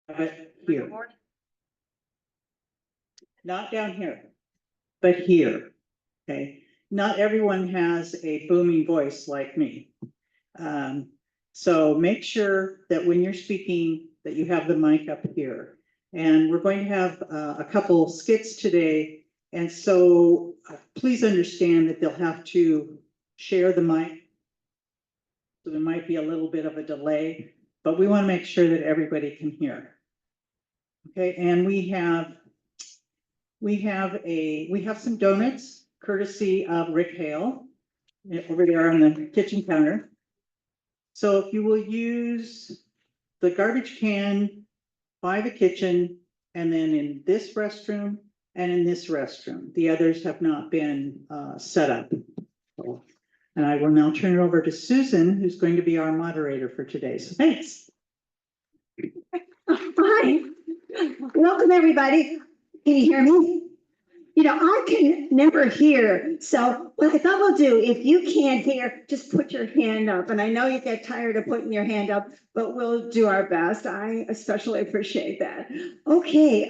But here. Not down here, but here, okay? Not everyone has a booming voice like me. So make sure that when you're speaking, that you have the mic up here. And we're going to have a couple skits today. And so please understand that they'll have to share the mic. So there might be a little bit of a delay, but we want to make sure that everybody can hear. Okay, and we have some donuts courtesy of Rick Hale over there on the kitchen counter. So if you will use the garbage can by the kitchen and then in this restroom and in this restroom, the others have not been set up. And I will now turn it over to Susan, who's going to be our moderator for today. So thanks. Hi, welcome everybody. Can you hear me? You know, I can never hear, so what I thought we'll do, if you can't hear, just put your hand up. And I know you get tired of putting your hand up, but we'll do our best. I especially appreciate that. Okay,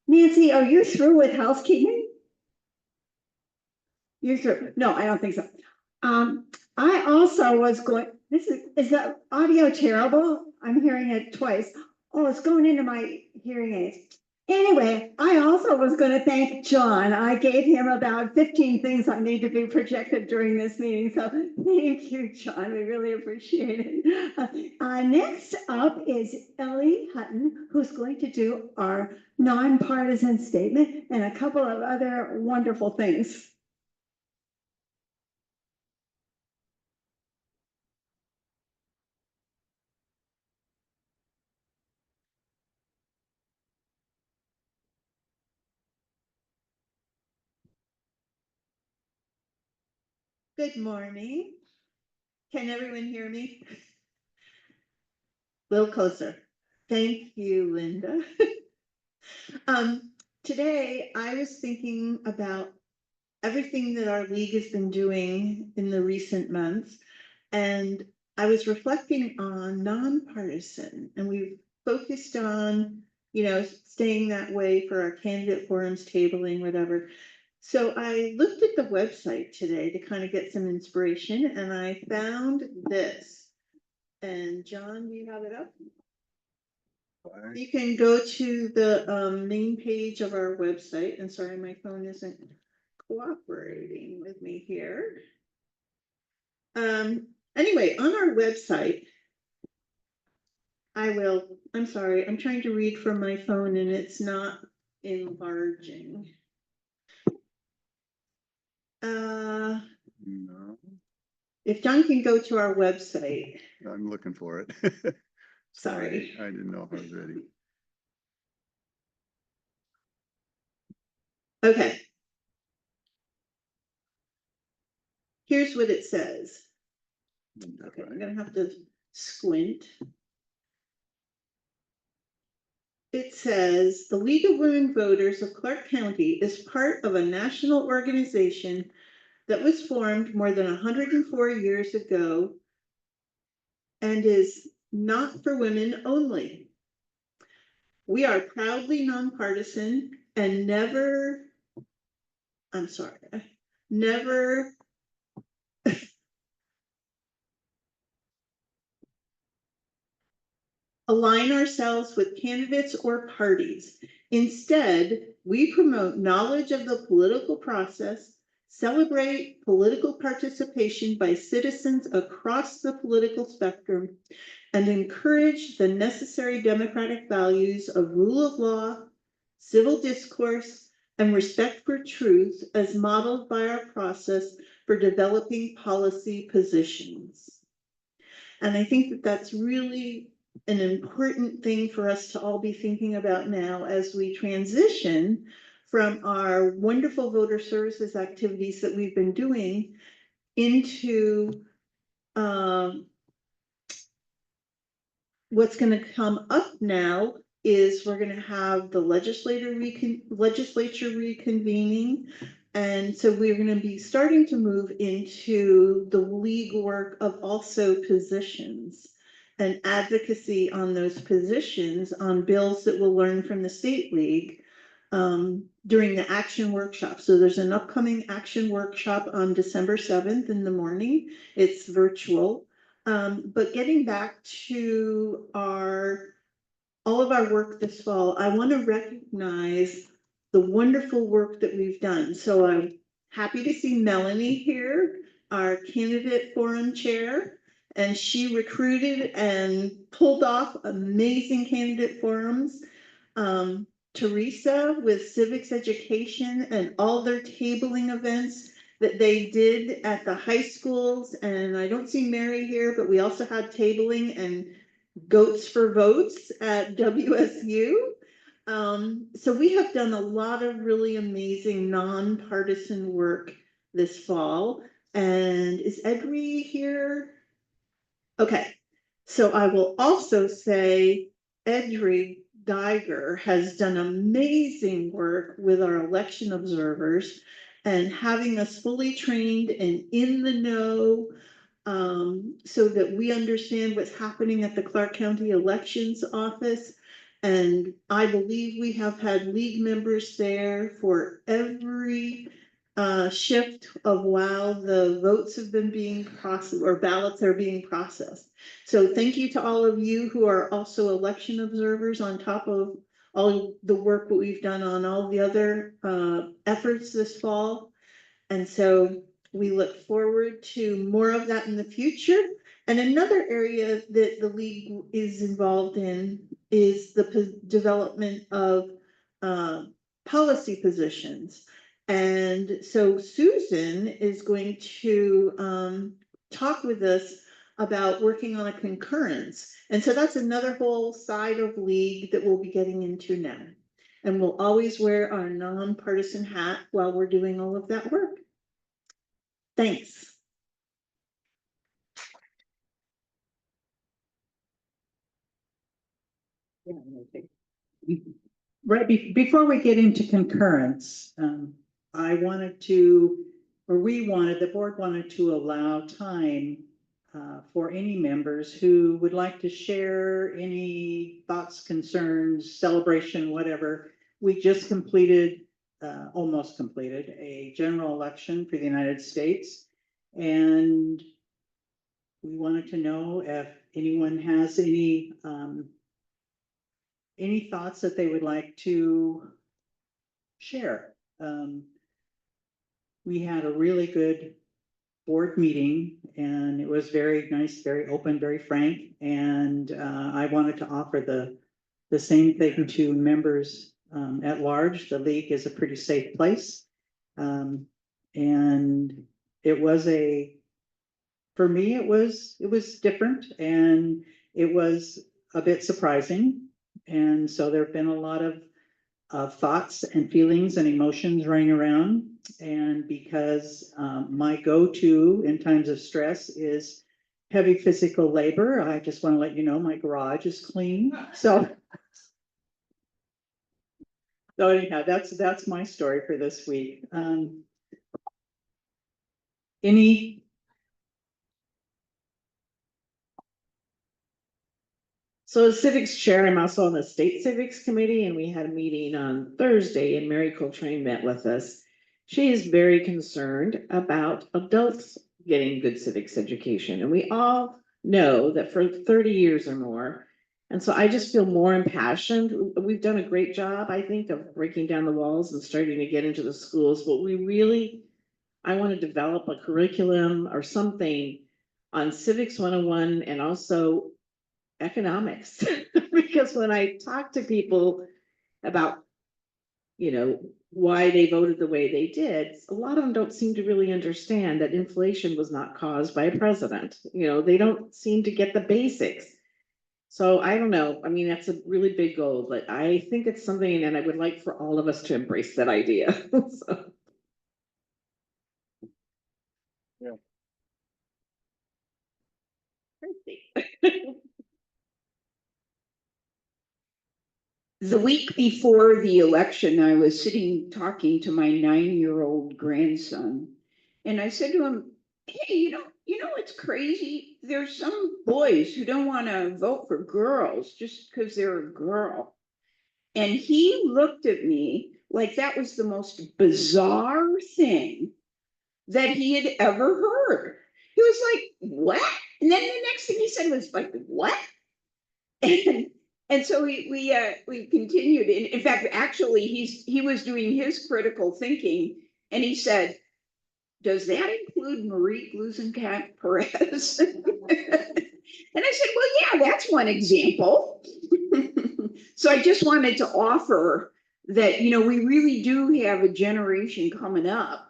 Nancy, are you through with housekeeping? You're through? No, I don't think so. I also was going, is the audio terrible? I'm hearing it twice. Oh, it's going into my hearing aids. Anyway, I also was going to thank John. I gave him about 15 things that need to be projected during this meeting. So thank you, John. We really appreciate it. Next up is Ellie Hutton, who's going to do our nonpartisan statement and a couple of other wonderful things. Good morning. Can everyone hear me? A little closer. Thank you, Linda. Today I was thinking about everything that our league has been doing in the recent months, and I was reflecting on nonpartisan, and we've focused on, you know, staying that way for our candidate forums, tabling, whatever. So I looked at the website today to kind of get some inspiration, and I found this. And John, do you have it up? You can go to the main page of our website. And sorry, my phone isn't cooperating with me here. Anyway, on our website, I'm sorry, I'm trying to read from my phone and it's not enlarging. No, If John can go to our website. I'm looking for it. Sorry. I didn't know if I was ready. Okay. Here's what it says. Okay, I'm gonna have to squint. It says, the League of Women Voters of Clark County is part of a national organization that was formed more than 104 years ago and is not for women only. We are proudly nonpartisan and never align ourselves with candidates or parties. Instead, we promote knowledge of the political process, celebrate political participation by citizens across the political spectrum, and encourage the necessary democratic values of rule of law, civil discourse, and respect for truth as modeled by our process for developing policy positions. And I think that that's really an important thing for us to all be thinking about now as we transition from our wonderful voter services activities that we've been doing into what's going to come up now is we're going to have the legislature reconvening. And so we're going to be starting to move into the league work of also positions. and advocacy on those positions on bills that we'll learn from the state league during the action workshop. So there's an upcoming action workshop on December 7th in the morning. It's virtual. But getting back to all of our work this fall, I want to recognize the wonderful work that we've done. So I'm happy to see Melanie here, our candidate forum chair, and she recruited and pulled off amazing candidate forums. Teresa with civics education and all their tabling events that they did at the high schools. And I don't see Mary here, but we also had tabling and goats for votes at WSU. So we have done a lot of really amazing nonpartisan work this fall. And is Edry here? Okay, so I will also say Edry Geiger has done amazing work with our election observers and having us fully trained and in the know, so that we understand what's happening at the Clark County Elections Office. And I believe we have had league members there for every shift of while the votes have been being processed or ballots are being processed. So thank you to all of you who are also election observers on top of all the work that we've done on all the other efforts this fall. And so we look forward to more of that in the future. And another area that the league is involved in is the development of policy positions. And so Susan is going to talk with us about working on a concurrence. And so that's another whole side of league that we'll be getting into now. And we'll always wear our nonpartisan hat while we're doing all of that work. Thanks. Right, before we get into concurrence, I wanted to, or we wanted, the board wanted to allow time for any members who would like to share any thoughts, concerns, celebration, whatever. We just completed, almost completed, a general election for the United States. And we wanted to know if anyone has any thoughts that they would like to share. We had a really good board meeting and it was very nice, very open, very frank. And I wanted to offer the same thing to members at large. The league is a pretty safe place. And it was for me, it was different and it was a bit surprising. And so there have been a lot of thoughts and feelings and emotions running around. And because my go-to in times of stress is heavy physical labor, I just want to let you know my garage is clean. So anyhow, that's my story for this week. So as civics chair, I'm also on the state civics committee, and we had a meeting on Thursday and Mary Coltrane met with us. She is very concerned about adults getting good civics education. And we all know that for 30 years or more. And so I just feel more impassioned. We've done a great job, I think, of breaking down the walls and starting to get into the schools, but I want to develop a curriculum or something on civics 101 and also economics. Because when I talk to people about, why they voted the way they did, a lot of them don't seem to really understand that inflation was not caused by a president. They don't seem to get the basics. So I don't know. I mean, that's a really big goal, but I think it's something, and I would like for all of us to embrace that idea. So. Yeah. The week before the election, I was sitting talking to my 9-year-old grandson, and I said to him, "Hey, you know, it's crazy. There's some boys who don't want to vote for girls just because they're a girl. And he looked at me like that was the most bizarre thing that he had ever heard. He was like, what? And then the next thing he said was like, what? And so we continued. In fact, actually, he was doing his critical thinking, and he said, "Does that include Marie Gluesenkamp Perez?" And I said, "Well, yeah, that's one example." So I just wanted to offer that, you know, we really do have a generation coming up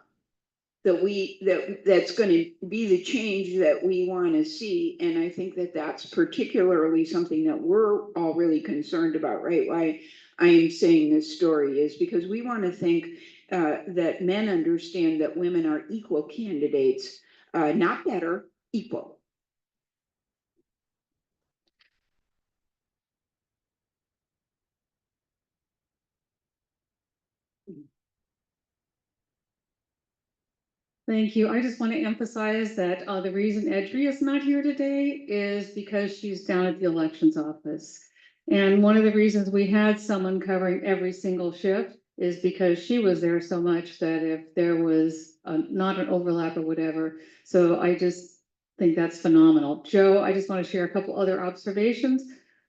that's going to be the change that we want to see. And I think that that's particularly something that we're all really concerned about, right? Why I am saying this story is because we want to think that men understand that women are equal candidates, not better, equal. Thank you. I just want to emphasize that the reason Edry is not here today is because she's down at the elections office. And one of the reasons we had someone covering every single shift is because she was there so much that if there was not an overlap or whatever. So I just think that's phenomenal. Joe, I just want to share a couple other observations.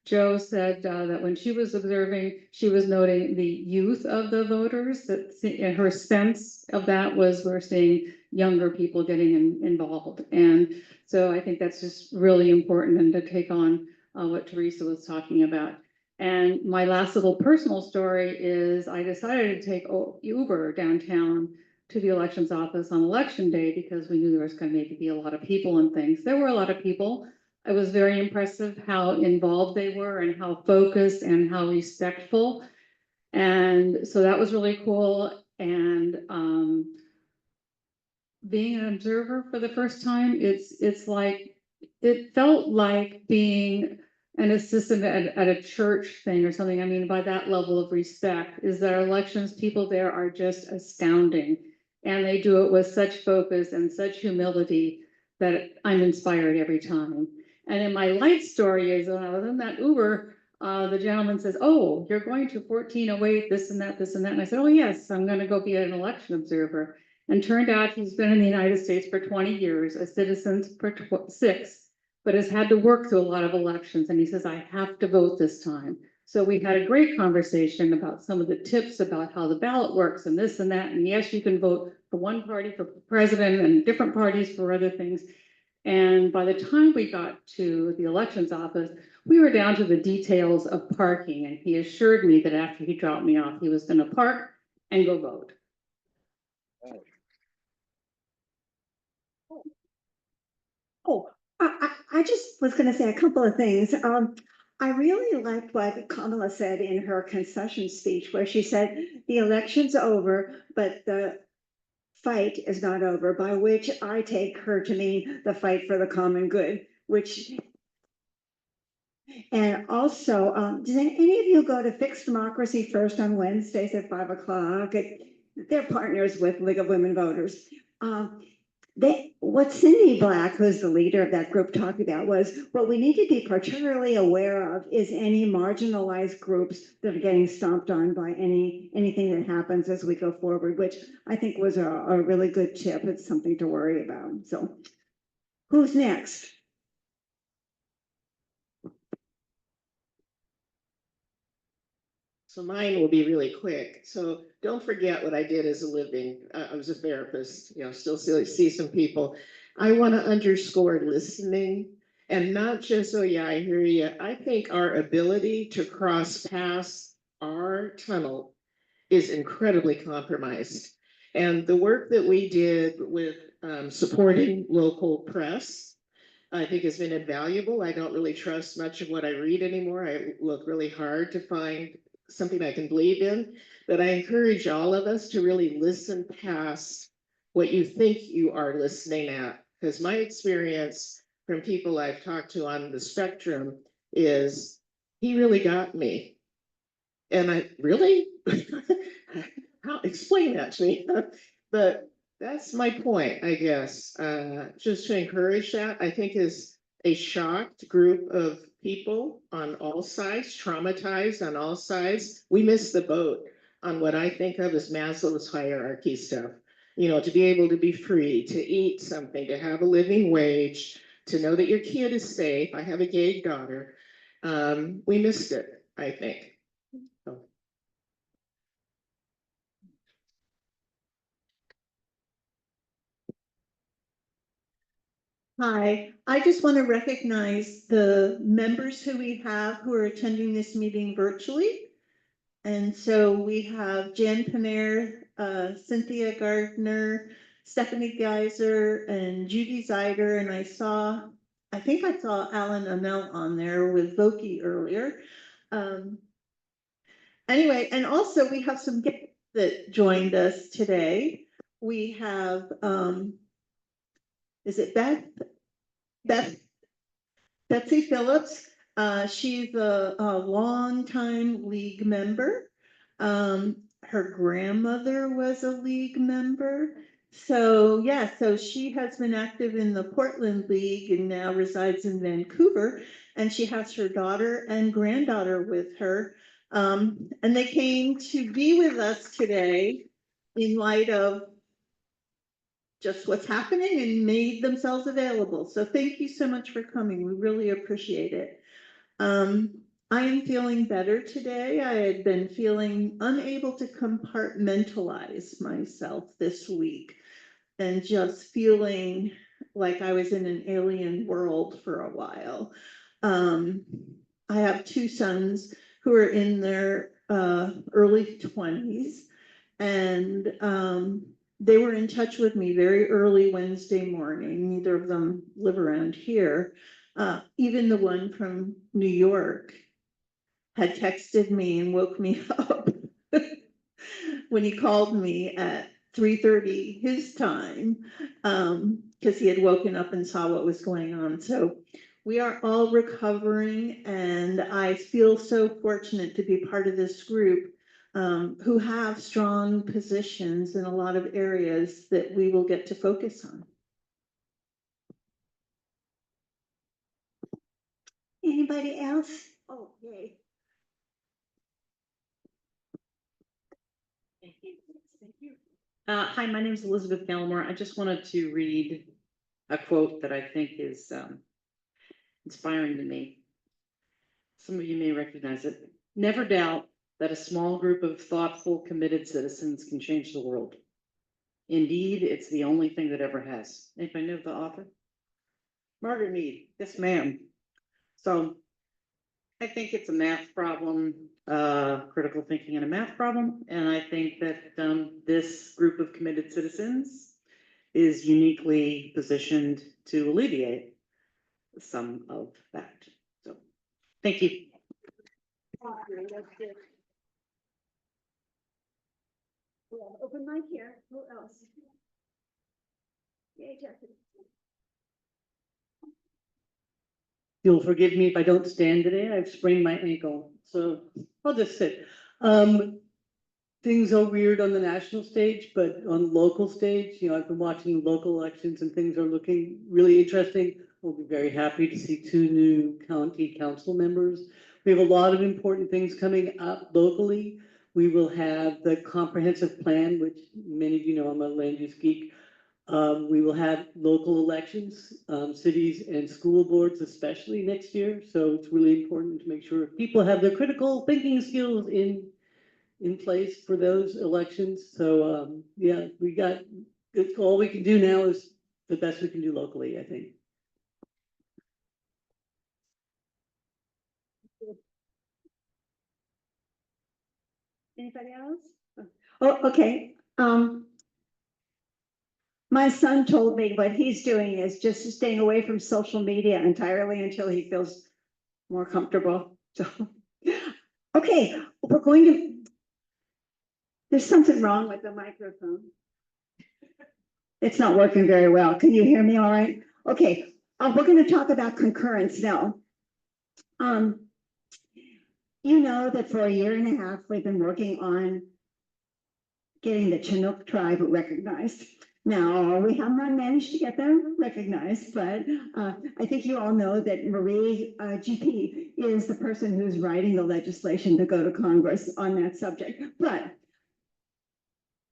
Joe said that when she was observing, she was noting the youth of the voters, that her sense of that was we're seeing younger people getting involved. And so I think that's just really important and to take on what Teresa was talking about. And my last little personal story is I decided to take Uber downtown to the elections office on election day because we knew there was going to maybe be a lot of people and things. There were a lot of people. It was very impressive how involved they were and how focused and how respectful. And so that was really cool. And being an observer for the first time, it's like, it felt like being an assistant at a church thing or something. I mean, by that level of respect, is that our elections people there are just astounding. And they do it with such focus and such humility that I'm inspired every time. And in my light story is when I was in that Uber, the gentleman says, "Oh, you're going to 1408, this and that, this and that." And I said, "Oh, yes, I'm going to go be an election observer." And turned out he's been in the United States for 20 years, a citizen for 6, but has had to work through a lot of elections. And he says, "I have to vote this time." So we had a great conversation about some of the tips about how the ballot works and this and that. And yes, you can vote for one party for president and different parties for other things. And by the time we got to the elections office, we were down to the details of parking. And he assured me that after he dropped me off, he was going to park and go vote. Oh, I just was gonna say a couple of things. I really liked what Kamala said in her concession speech, where she said, the election's over, but the fight is not over, by which I take her to mean the fight for the common good, which. And also, does any of you go to Fix Democracy First on Wednesdays at 5 o'clock? They're partners with League of Women Voters. What Cindy Black, who's the leader of that group, talked about was what we need to be particularly aware of is any marginalized groups that are getting stomped on by anything that happens as we go forward, which I think was a really good tip. It's something to worry about. So who's next? So mine will be really quick. So don't forget what I did as a living. I was a therapist, still see some people. I want to underscore listening and not just, "Oh yeah, I hear you." I think our ability to cross past our tunnel is incredibly compromised. And the work that we did with supporting local press, I think has been invaluable. I don't really trust much of what I read anymore. I look really hard to find something I can believe in, but I encourage all of us to really listen past what you think you are listening at. Because my experience from people I've talked to on the spectrum is, he really got me. And I really, how explain that to me? But That's my point, I guess. Just to encourage that, I think is a shocked group of people on all sides, traumatized on all sides. We missed the boat on what I think of as Maslow's hierarchy stuff. You know, to be able to be free, to eat something, to have a living wage, to know that your kid is safe. I have a gay daughter. We missed it, I think. So. Hi, I just want to recognize the members who we have who are attending this meeting virtually. And so we have Jan Panner, Cynthia Gardner, Stephanie Geiser, and Judy Zeider, and I think I saw Alan Amell on there with Voki earlier. Anyway, and also we have some guests that joined us today. We have, is it Betsy Phillips? She's a longtime league member. Her grandmother was a league member. So yeah, so she has been active in the Portland League and now resides in Vancouver. And she has her daughter and granddaughter with her. And they came to be with us today in light of just what's happening and made themselves available. So thank you so much for coming. We really appreciate it. I am feeling better today. I had been feeling unable to compartmentalize myself this week and just feeling like I was in an alien world for a while. I have two sons who are in their early 20s, and they were in touch with me very early Wednesday morning. Neither of them live around here. Even the one from New York had texted me and woke me up when he called me at 3:30 his time, because he had woken up and saw what was going on. So we are all recovering, and I feel so fortunate to be part of this group who have strong positions in a lot of areas that we will get to focus on. Anybody else? Oh, yay. Thank you. Thank you. Hi, my name is Elizabeth Gallimore. I just wanted to read a quote that I think is inspiring to me. Some of you may recognize it. Never doubt that a small group of thoughtful, committed citizens can change the world. Indeed, it's the only thing that ever has. Anybody know the author? Margaret Mead. Yes, ma'am. So I think it's a math problem, critical thinking and a math problem. And I think that this group of committed citizens is uniquely positioned to alleviate some of that. So, thank you. We have open mic here. Who else? Yay, Jeffrey. You'll forgive me if I don't stand today. I've sprained my ankle, so I'll just sit. Things are weird on the national stage, but on local stage, I've been watching local elections and things are looking really interesting. We'll be very happy to see 2 new county council members. We have a lot of important things coming up locally. We will have the comprehensive plan, which many of you know I'm a land use geek. We will have local elections, cities and school boards, especially next year. So it's really important to make sure people have their critical thinking skills in place for those elections. So yeah, it's all we can do now is the best we can do locally, I think. Anybody else? Oh, okay. My son told me what he's doing is just staying away from social media entirely until he feels more comfortable. So, okay, there's something wrong with the microphone. It's not working very well. Can you hear me all right? Okay, we're going to talk about concurrence now. You know that for 1.5 years, we've been working on getting the Chinook tribe recognized. Now, we have not managed to get them recognized, but I think you all know that Marie GP is the person who's writing the legislation to go to Congress on that subject. But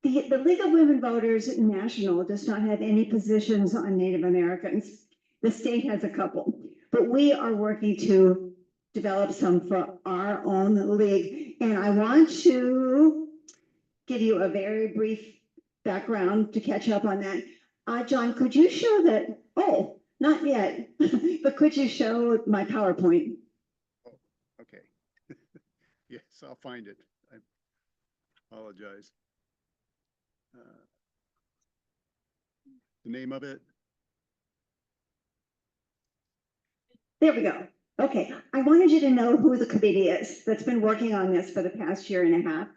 the League of Women Voters National does not have any positions on Native Americans. The state has a couple, but we are working to develop some for our own league. And I want to give you a very brief background to catch up on that. John, could you show that? Oh, not yet, but could you show my PowerPoint? Okay. Yes, I'll find it. I apologize. The name of it? There we go. Okay, I wanted you to know who the committee is that's been working on this for the past year and a half.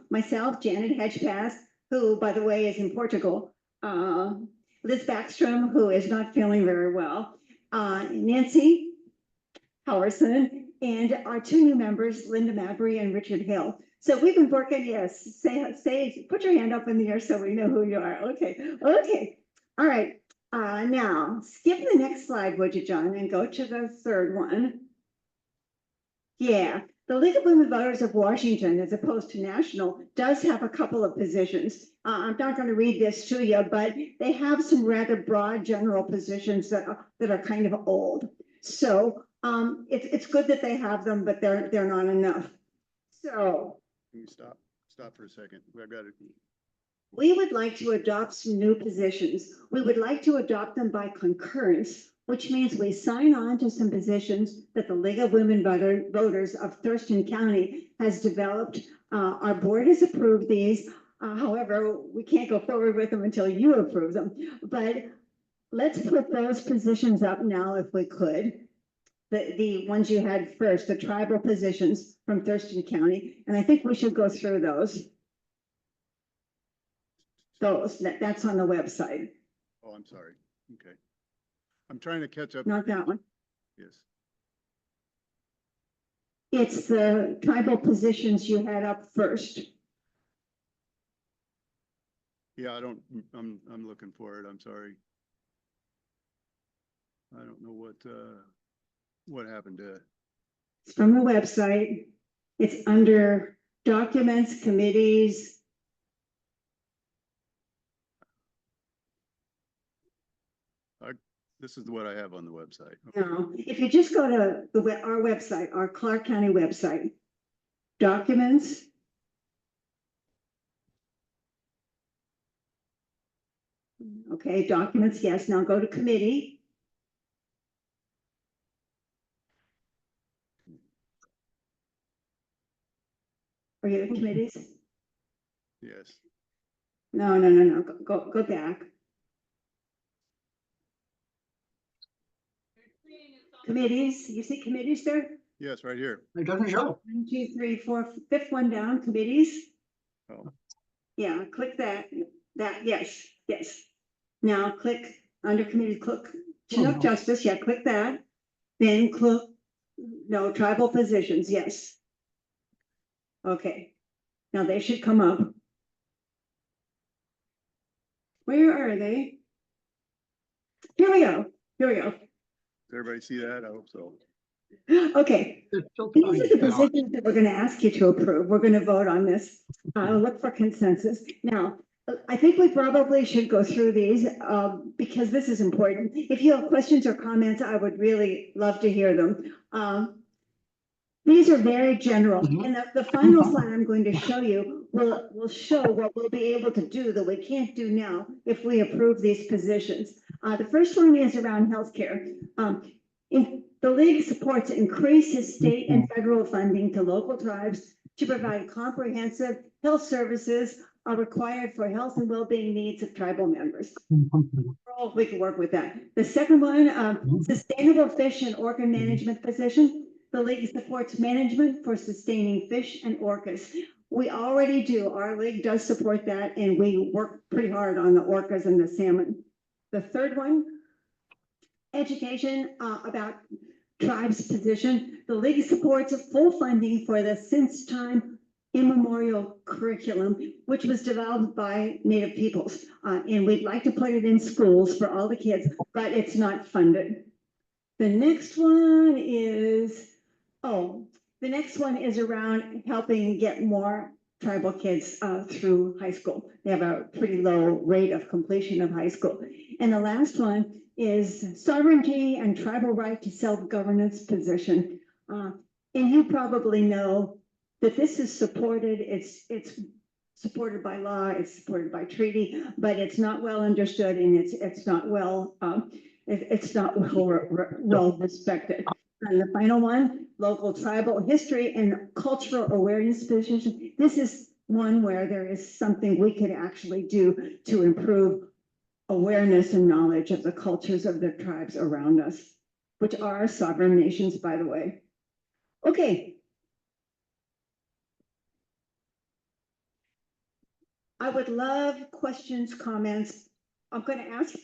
Myself, Janet Hedgepath, who, by the way, is in Portugal. Liz Backstrom, who is not feeling very well. Nancy Howerson, and our two new members, Linda Mabry and Richard Hill. So we've been working, yes, say, put your hand up in the air so we know who you are. Okay, all right. Now, skip the next slide, would you, John, and go to the third one. Yeah, the League of Women Voters of Washington, as opposed to national, does have a couple of positions. I'm not going to read this to you, but they have some rather broad general positions that are kind of old. So it's good that they have them, but they're not enough. So Can you stop for a second? I've got it. we would like to adopt some new positions. We would like to adopt them by concurrence, which means we sign on to some positions that the League of Women Voters of Thurston County has developed. Our board has approved these. However, we can't go forward with them until you approve them. But let's put those positions up now if we could. The ones you had first, the tribal positions from Thurston County. And I think we should go through those. That's on the website. Oh, I'm sorry. Okay. I'm trying to catch up. Not that one. Yes. It's the tribal positions you had up first. Yeah, I'm looking for it. I'm sorry. I don't know what happened to it. It's from the website. It's under documents, committees. This is what I have on the website. No, if you just go to our website, our Clark County website, documents. Okay, documents, yes. Now go to committee. Are you in committees? Yes. No. Go back. Committees, you see committees there? Yes, right here. It doesn't show. 1, 2, 3, 4, fifth one down, committees. Oh, Yeah, click that, yes. Now click under committee, click Chinook Justice, yeah, click that. Then click, no, tribal positions, yes. Okay, now they should come up. Where are they? Here we go. does everybody see that? I hope so. Okay, It's still these trying are to the get out. positions that we're gonna ask you to approve. We're gonna vote on this. Look for consensus. Now, I think we probably should go through these, because this is important. If you have questions or comments, I would really love to hear them. These are very general, and the final slide I'm going to show you will show what we'll be able to do that we can't do now if we approve these positions. The first one is around healthcare. The league supports increased state and federal funding to local tribes to provide comprehensive health services are required for health and well-being needs of tribal members. Oh, we can work with that. The second one, sustainable fish and orca management position. The league supports management for sustaining fish and orcas. We already do. Our league does support that, and we work pretty hard on the orcas and the salmon. The third one, education about tribes position. The league supports full funding for the Since Time immemorial curriculum, which was developed by Native peoples. And we'd like to put it in schools for all the kids, but it's not funded. The next one is, the next one is around helping get more tribal kids through high school. They have a pretty low rate of completion of high school. And the last one is sovereignty and tribal right to self-governance position. And you probably know that this is supported, it's supported by law, it's supported by treaty, but it's not well understood and it's not well well respected. And the final one, local tribal history and cultural awareness position. This is one where there is something we could actually do to improve awareness and knowledge of the cultures of the tribes around us, which are sovereign nations, by the way. Okay. I would love questions, comments. I'm going to ask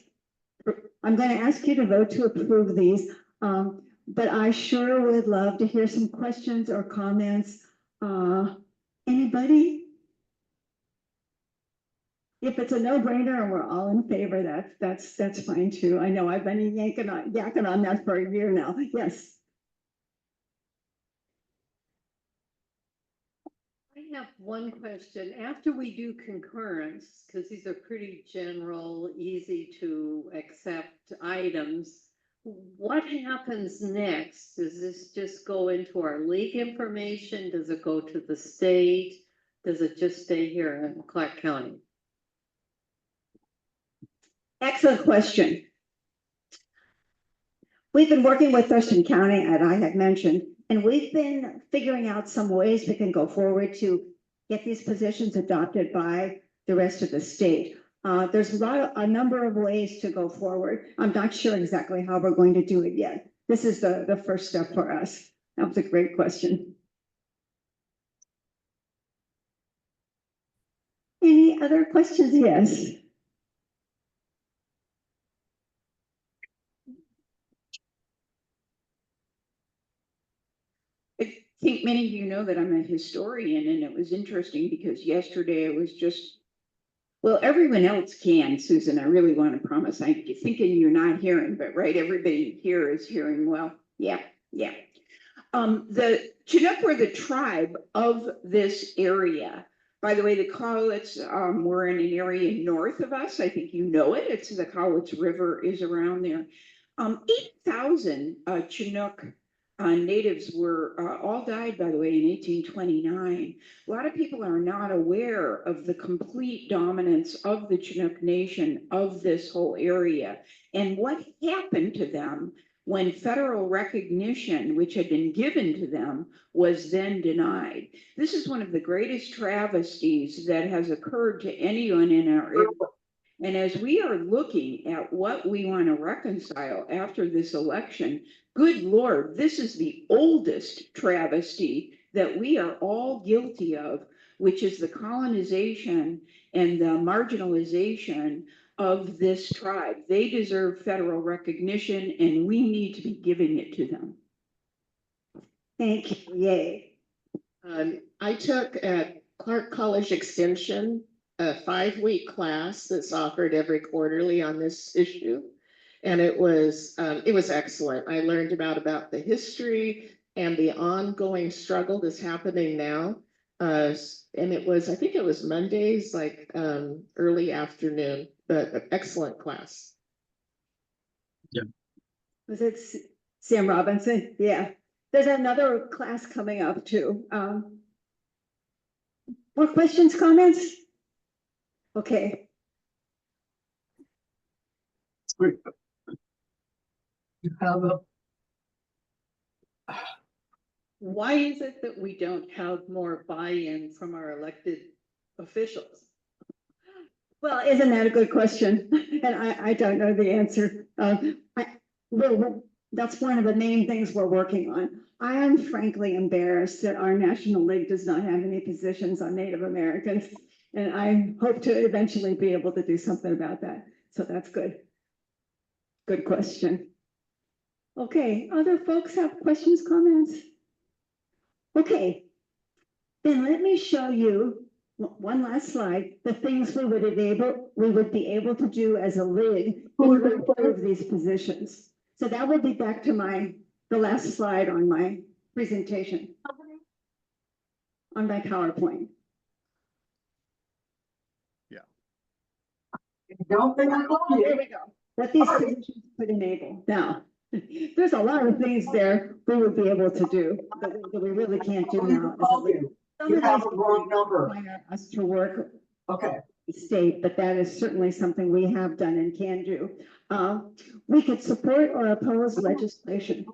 you to vote to approve these, but I sure would love to hear some questions or comments. Anybody? If it's a no-brainer and we're all in favor, that's fine too. I know I've been yakking on that for a year now. Yes. I have one question. After we do concurrence, because these are pretty general, easy to accept items, what happens next? Does this just go into our league information? Does it go to the state? Does it just stay here in Clark County? Excellent question. We've been working with Thurston County, and I had mentioned, and we've been figuring out some ways we can go forward to get these positions adopted by the rest of the state. There's a number of ways to go forward. I'm not sure exactly how we're going to do it yet. This is the first step for us. That was a great question. Any other questions? Yes. I think many of you know that I'm a historian, and it was interesting because yesterday it was just, well, everyone else can, Susan, I really want to promise. I'm thinking you're not hearing, but right, everybody here is hearing well. Yeah. The Chinook were the tribe of this area. By the way, the Cowlitz were in an area north of us. I think you know it. It's the Cowlitz River is around there. 8,000 Chinook natives were all died, by the way, in 1829. A lot of people are not aware of the complete dominance of the Chinook Nation of this whole area and what happened to them when federal recognition, which had been given to them, was then denied. This is one of the greatest travesties that has occurred to anyone in our area. And as we are looking at what we want to reconcile after this election, good Lord, this is the oldest travesty that we are all guilty of, which is the colonization and the marginalization of this tribe. They deserve federal recognition, and we need to be giving it to them. Thank you. Yay. I took at Clark College Extension a 5-week class that's offered every quarterly on this issue. And it was excellent. I learned about the history and the ongoing struggle that's happening now. And I think it was Mondays, like early afternoon, but an excellent class. Yeah. Was it Sam Robinson? Yeah. There's another class coming up too. More questions, comments? Okay. You have a. Why is it that we don't have more buy-in from our elected officials? Well, isn't that a good question? And I don't know the answer. That's one of the main things we're working on. I am frankly embarrassed that our National League does not have any positions on Native Americans. And I hope to eventually be able to do something about that. So that's good. Good question. Okay, other folks have questions, comments? Okay. Then let me show you one last slide, the things we would be able to do as a league who would improve these positions. So that will be back to the last slide on my presentation. On my PowerPoint. Don't think I told you. There we go. What these positions could enable. Now, there's a lot of things there we would be able to do that we really can't do now. As a league. Some You of have these a wrong number. require us to work Okay. state, but that is certainly something we have done and can do. We could support or oppose legislation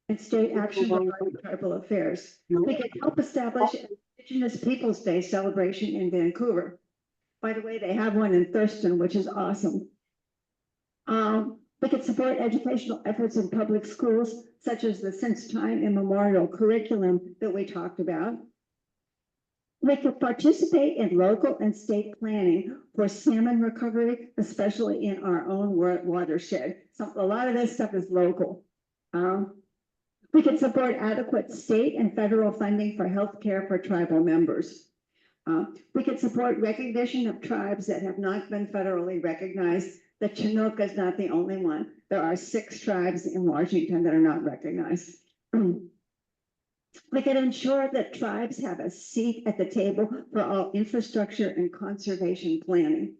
and state action regarding tribal affairs. We could help establish an Indigenous Peoples' Day celebration in Vancouver. By the way, they have one in Thurston, which is awesome. We could support educational efforts in public schools, such as the since time immemorial curriculum that we talked about. We could participate in local and state planning for salmon recovery, especially in our own watershed. So a lot of this stuff is local. We could support adequate state and federal funding for healthcare for tribal members. We could support recognition of tribes that have not been federally recognized. The Chinook is not the only one. There are 6 tribes in Washington that are not recognized. We could ensure that tribes have a seat at the table for all infrastructure and conservation planning,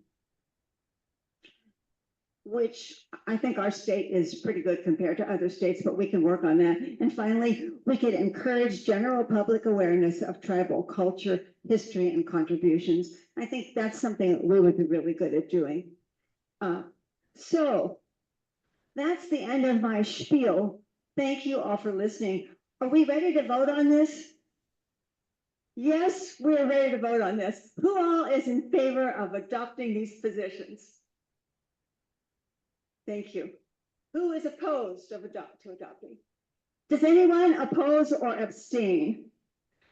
which I think our state is pretty good compared to other states, but we can work on that. And finally, we could encourage general public awareness of tribal culture, history, and contributions. I think that's something that we would be really good at doing. So that's the end of my spiel. Thank you all for listening. Are we ready to vote on this? Yes, we're ready to vote on this. Who all is in favor of adopting these positions? Thank you. Who is opposed to adopting? Does anyone oppose or abstain?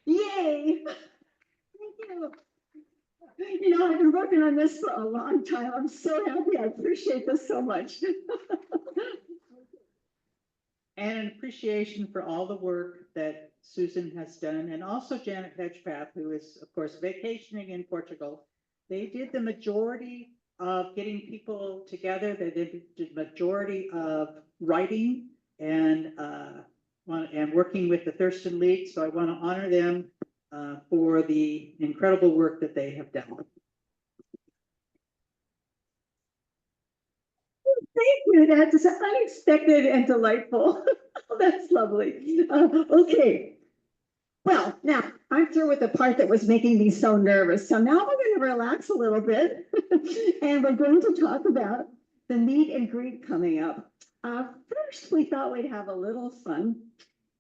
Yay! Thank you. You know, I've been working on this for a long time. I'm so happy. I appreciate this so much. And an appreciation for all the work that Susan has done, and also Janet Hedgepath, who is, of course, vacationing in Portugal. They did the majority of getting people together. They did the majority of writing and working with the Thurston League. So I want to honor them for the incredible work that they have done. Thank you. That's unexpected and delightful. That's lovely. Okay. Well, now I'm through with the part that was making me so nervous. So now we're going to relax a little bit and we're going to talk about the meet and greet coming up. First, we thought we'd have a little fun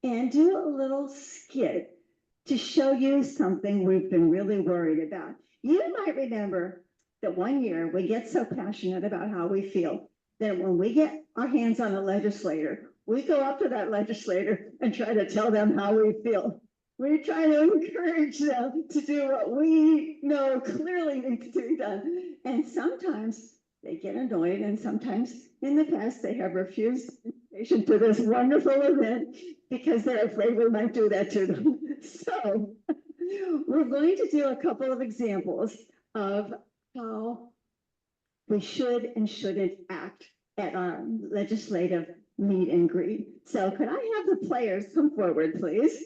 and do a little skit to show you something we've been really worried about. You might remember that one year we get so passionate about how we feel that when we get our hands on a legislator, we go up to that legislator and try to tell them how we feel. We try to encourage them to do what we know clearly needs to be done. And sometimes they get annoyed, and sometimes in the past they have refused invitation to this wonderful event because they're afraid we might do that to them. So we're going to do a couple of examples of how we should and shouldn't act at our legislative meet and greet. So could I have the players come forward, please?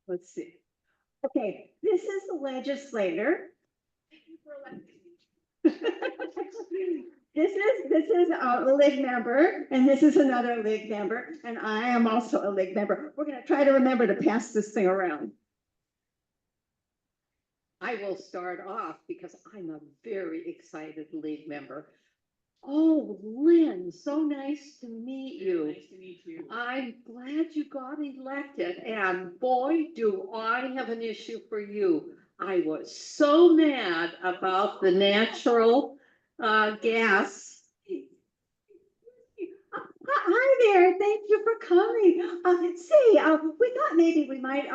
Let's see. Okay, this is the legislator. This is a league member, and this is another league member, and I am also a league member. We're going to try to remember to pass this thing around. I will start off because I'm a very excited league member. Oh, Lynn, so nice to meet you. Nice to meet you. I'm glad you got elected, and boy, do I have an issue for you. I was so mad about the natural gas. Hi there, thank you for coming. We thought maybe we might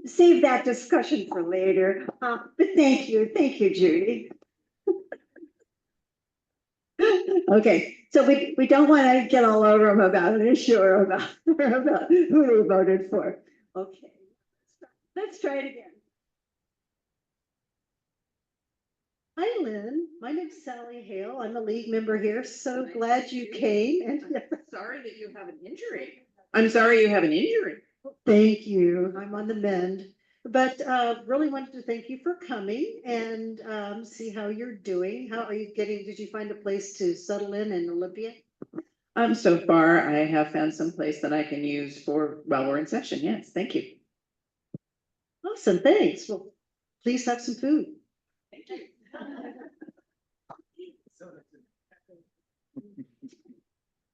save that discussion for later. But thank you, Judy. Okay, so we don't want to get all over them about an issue or about, or about who they voted for. Okay, let's try it again. Hi, Lynn. My name's Sally Hale. I'm a league member here. So glad you came. And Sorry that you have an injury. I'm sorry you have an injury. thank you. I'm on the mend. But really wanted to thank you for coming and see how you're doing. How are you getting? Did you find a place to settle in Olympia? So far, I have found some place that I can use for while we're in session. Yes, thank you. Awesome, thanks. Well, please have some food. Thank you.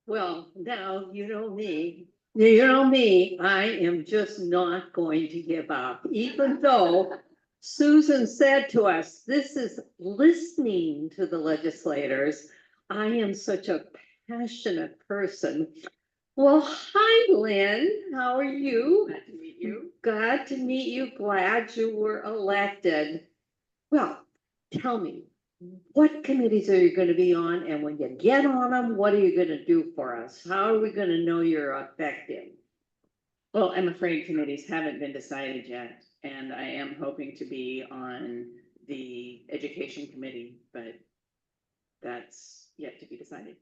Well, now you know me. You know me, I am just not going to give up, even though Susan said to us, this is listening to the legislators. I am such a passionate person. Well, hi, Lynn. How are you? Glad to meet you. Glad to meet you. Glad you were elected. Well, tell me, what committees are you gonna be on? And when you get on them, what are you gonna do for us? How are we gonna know you're effective? Well, I'm afraid committees haven't been decided yet, and I am hoping to be on the education committee, but that's yet to be decided.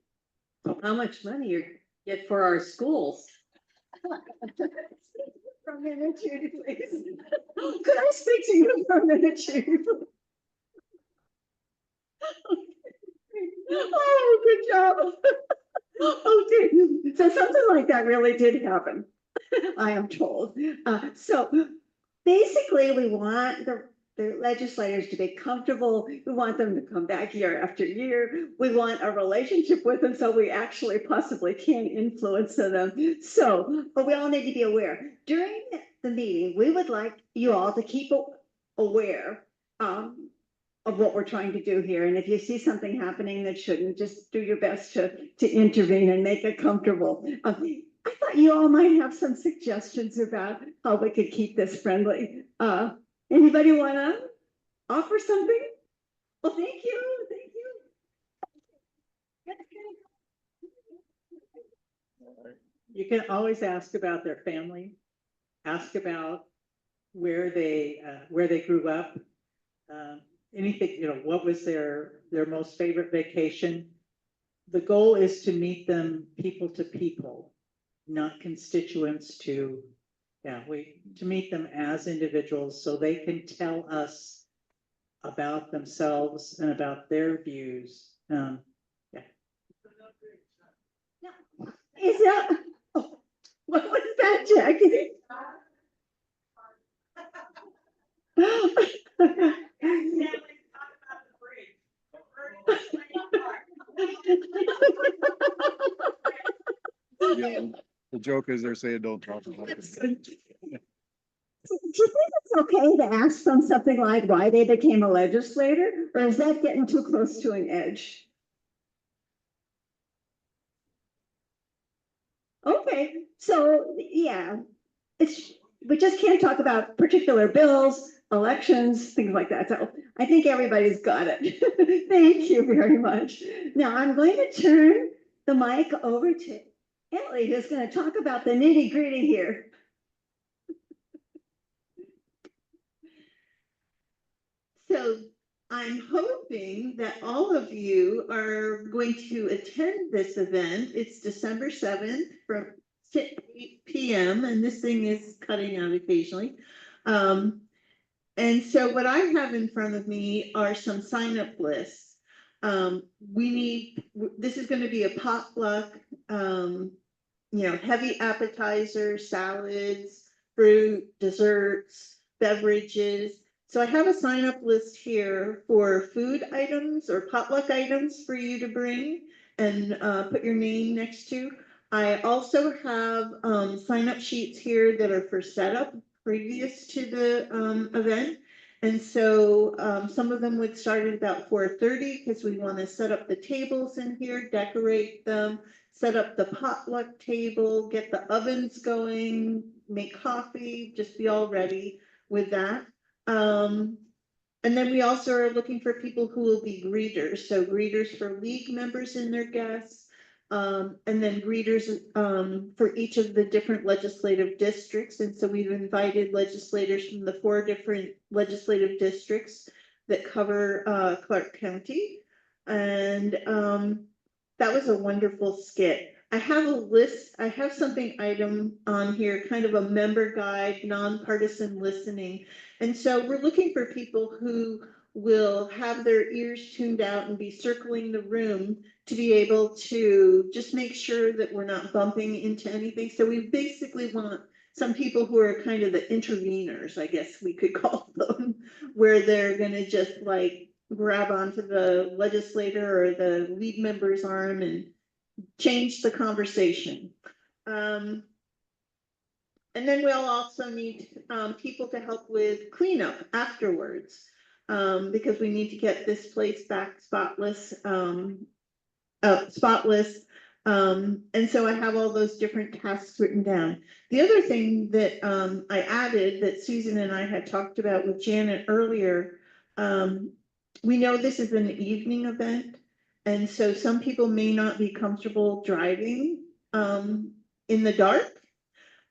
How much money you get for our schools? For a minute, Judy, please. Could I speak to you for a minute, Judy? Oh, good job. Okay, so something like that really did happen, I am told. So basically, we want the legislators to be comfortable. We want them to come back year after year. We want a relationship with them so we actually possibly can influence them. So, but we all need to be aware. During the meeting, we would like you all to keep aware of what we're trying to do here. And if you see something happening that shouldn't, just do your best to intervene and make it comfortable. I thought you all might have some suggestions about how we could keep this friendly. Anybody want to offer something? Well, thank you. Thank you. You can always ask about their family, ask about where they grew up. Anything, what was their most favorite vacation? The goal is to meet them people to people, not constituents to meet them as individuals so they can tell us about themselves and about their views. Is that, oh, what was that, Jackie? Yeah, the joke is they're saying don't talk about it. Do you think it's okay to ask them something like why they became a legislator, or is that getting too close to an edge? Okay, so yeah, we just can't talk about particular bills, elections, things like that. So I think everybody's got it. Thank you very much. Now I'm going to turn the mic over to Ellie, who's going to talk about the nitty gritty here. So I'm hoping that all of you are going to attend this event. It's December 7th from 6 p.m. and this thing is cutting out occasionally. And so what I have in front of me are some sign-up lists. This is going to be a potluck, heavy appetizers, salads, fruit, desserts, beverages. So I have a sign up list here for food items or potluck items for you to bring and put your name next to. I also have sign up sheets here that are for setup previous to the event. And so some of them would start at about 4:30 because we want to set up the tables in here, decorate them, set up the potluck table, get the ovens going, make coffee, just be all ready with that. And then we also are looking for people who will be greeters, so greeters for league members and their guests. And then greeters for each of the different legislative districts. And so we've invited legislators from the 4 different legislative districts that cover Clark County. And that was a wonderful skit. I have a list, I have something item on here, kind of a member guide, nonpartisan listening. And so we're looking for people who will have their ears tuned out and be circling the room to be able to just make sure that we're not bumping into anything. So we basically want some people who are kind of the interveners, I guess we could call them, where they're gonna just like grab onto the legislator or the league member's arm and change the conversation. And then we'll also need people to help with cleanup afterwards, because we need to get this place back spotless. And so I have all those different tasks written down. The other thing that I added that Susan and I had talked about with Janet earlier, we know this is an evening event, and so some people may not be comfortable driving in the dark.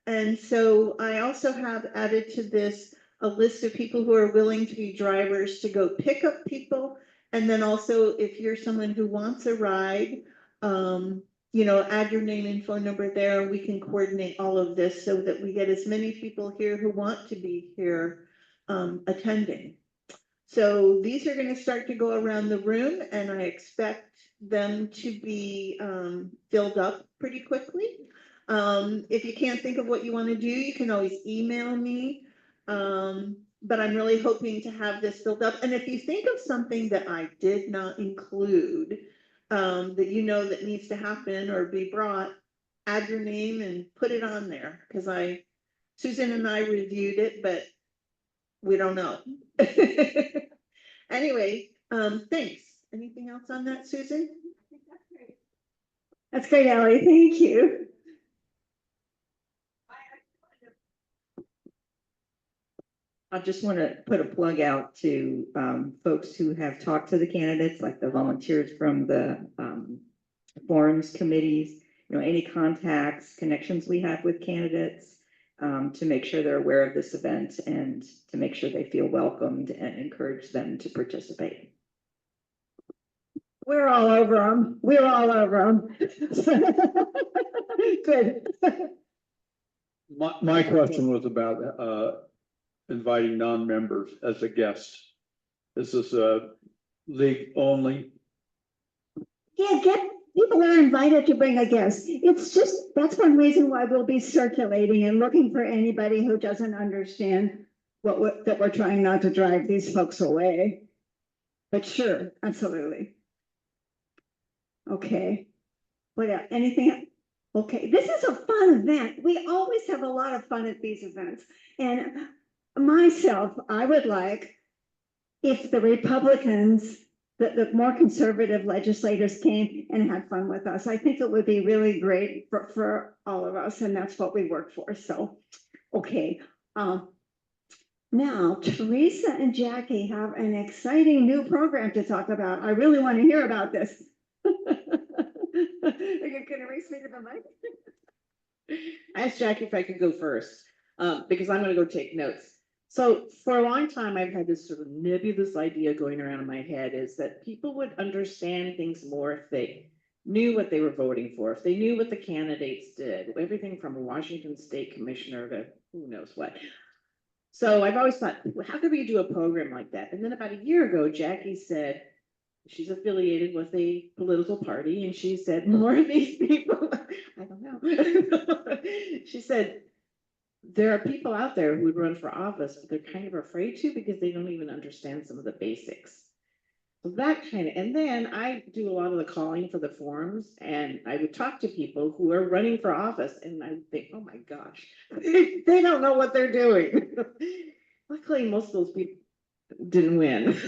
And so I also have added to this a list of people who are willing to be drivers to go pick up people. And then also, if you're someone who wants a ride, you know, add your name and phone number there, and we can coordinate all of this so that we get as many people here who want to be here attending. So these are going to start to go around the room, and I expect them to be filled up pretty quickly. If you can't think of what you want to do, you can always email me. But I'm really hoping to have this filled up. And if you think of something that I did not include, that you know that needs to happen or be brought, add your name and put it on there, because Susan and I reviewed it, but we don't know. Anyway, thanks. Anything else on that, Susan? That's great, Ellie. Thank you. I just want to put a plug out to folks who have talked to the candidates, like the volunteers from the forums committees, you know, any contacts, connections we have with candidates, to make sure they're aware of this event and to make sure they feel welcomed and encourage them to participate. We're all over them. We're all over them. Good. My question was about inviting non-members as a guest. Is this a league only? Yeah, people are invited to bring a guest. It's just, that's one reason why we'll be circulating and looking for anybody who doesn't understand that we're trying not to drive these folks away. But sure, absolutely. Okay. What else? Anything? Okay, this is a fun event. We always have a lot of fun at these events. And myself, I would like if the Republicans, the more conservative legislators came and had fun with us. I think it would be really great for all of us, and that's what we work for. So, okay. Now, Teresa and Jackie have an exciting new program to talk about. I really want to hear about this. Are you going to race me to the mic? I asked Jackie if I could go first, because I'm gonna go take notes. So for a long time, I've had this sort of nebulous idea going around in my head is that people would understand things more if they knew what they were voting for, if they knew what the candidates did, everything from a Washington State commissioner to who knows what. So I've always thought, well, how could we do a program like that? And then about a year ago, Jackie said, she's affiliated with a political party, and she said, more of these people, I don't know. She said, there are people out there who would run for office, but they're kind of afraid to because they don't even understand some of the basics. So that kind of, and then I do a lot of the calling for the forums, and I would talk to people who are running for office, and I would think, oh my gosh, they don't know what they're doing. Luckily, most of those people didn't win.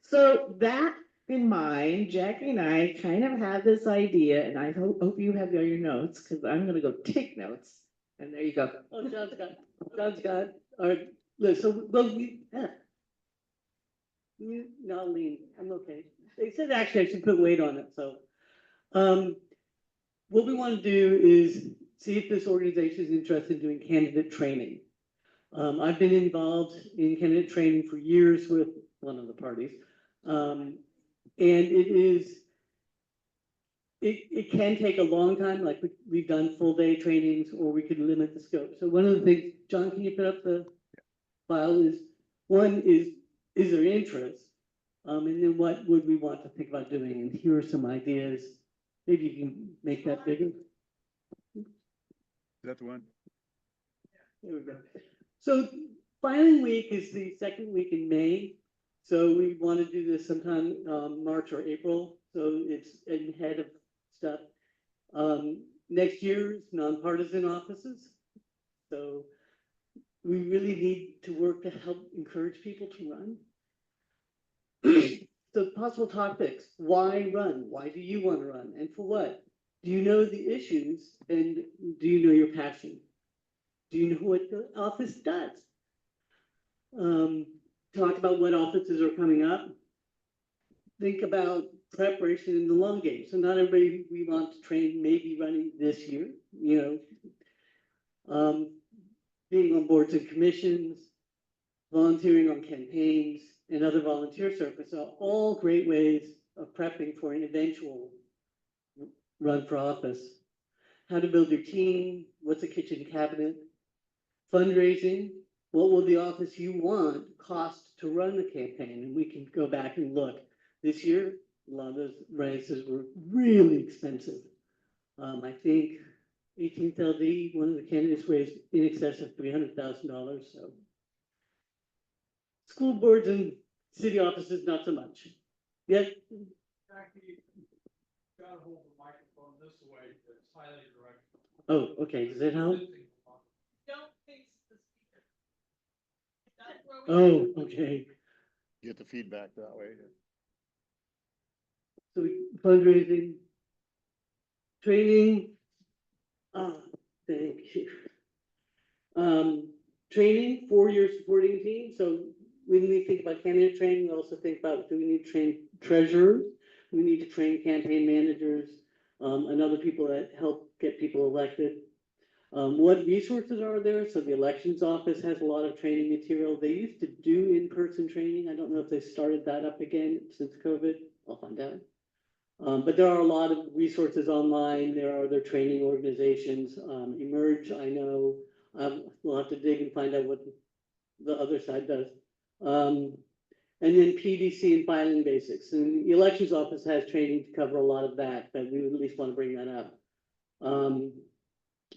So that in mind, Jackie and I kind of had this idea, and I hope you have all your notes, because I'm gonna go take notes. And there you go. Oh, John's got, all right, look, so, well, no, lean, I'm okay. They said actually I should put weight on it, so. What we want to do is see if this organization is interested in doing candidate training. I've been involved in candidate training for years with one of the parties. And it can take a long time, like we've done full day trainings, or we could limit the scope. So one of the things, John, can you put up the file is, one is there interest? And then what would we want to think about doing? And here are some ideas. Maybe you can make that bigger. Is that the one? There we go. So filing week is the second week in May. So we want to do this sometime March or April. So it's ahead of stuff. Next year is nonpartisan offices. So we really need to work to help encourage people to run. So possible topics, why run? Why do you want to run? And for what? Do you know the issues and do you know your passion? Do you know what the office does? Talk about what offices are coming up. Think about preparation in the long game. So not everybody we want to train may be running this year, you know. Being on boards and commissions, volunteering on campaigns, and other volunteer service are all great ways of prepping for an eventual run for office. How to build your team, what's a kitchen cabinet, fundraising, what will the office you want cost to run the campaign? And we can go back and look. This year, a lot of those races were really expensive. I think 18th LD, one of the candidates raised in excess of $300,000. So school boards and city offices, not so much. Yet. Oh, okay. Does that help? Oh, okay. Get the feedback that way. So fundraising, training. Thank you. Training, 4-year supporting team. So when we think about candidate training, we also think about, do we need to train treasurers? We need to train campaign managers and other people that help get people elected. What resources are there? So the elections office has a lot of training material. They used to do in-person training. I don't know if they started that up again since COVID. I'll find out. But there are a lot of resources online. There are other training organizations. Emerge, I know. We'll have to dig and find out what the other side does. And then PDC and filing basics. And the elections office has training to cover a lot of that, but we would at least want to bring that up.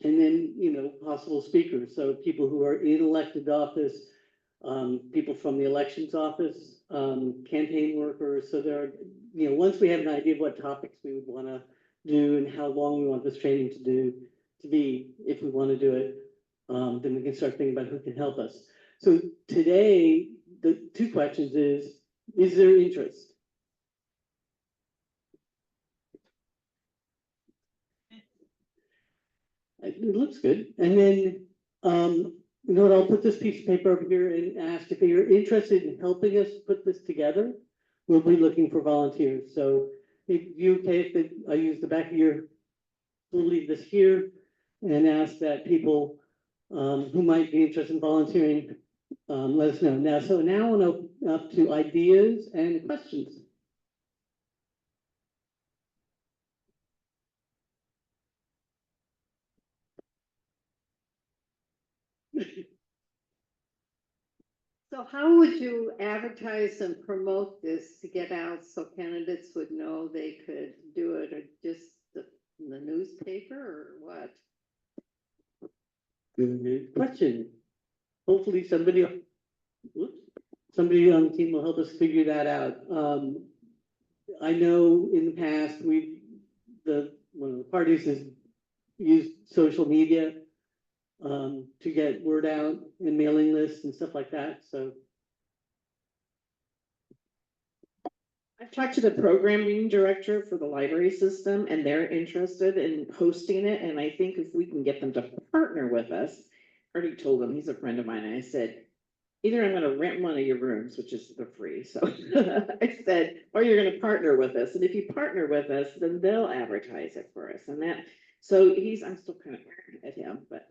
And then, you know, possible speakers. So people who are in elected office, people from the elections office, campaign workers. So there are, you know, once we have an idea of what topics we would want to do and how long we want this training to be, if we want to do it, then we can start thinking about who can help us. So today, the two questions is there interest? It looks good. And then, you know what, I'll put this piece of paper over here and ask if you're interested in helping us put this together. We'll be looking for volunteers. So if you okay if I use the back of your, we'll leave this here and ask that people who might be interested in volunteering, let us know. Now, so now I want to open up to ideas and questions. So how would you advertise and promote this to get out so candidates would know they could do it, or just in the newspaper, or what? Good question. Hopefully somebody on the team will help us figure that out. I know in the past one of the parties has used social media to get word out and mailing lists and stuff like that. So I've talked to the programming director for the library system and they're interested in hosting it. And I think if we can get them to partner with us, I already told them, he's a friend of mine. And I said, either I'm gonna rent one of your rooms, which is the free. So I said, or you're gonna partner with us. And if you partner with us, then they'll advertise it for us. And that, so I'm still kind of mad at him, but.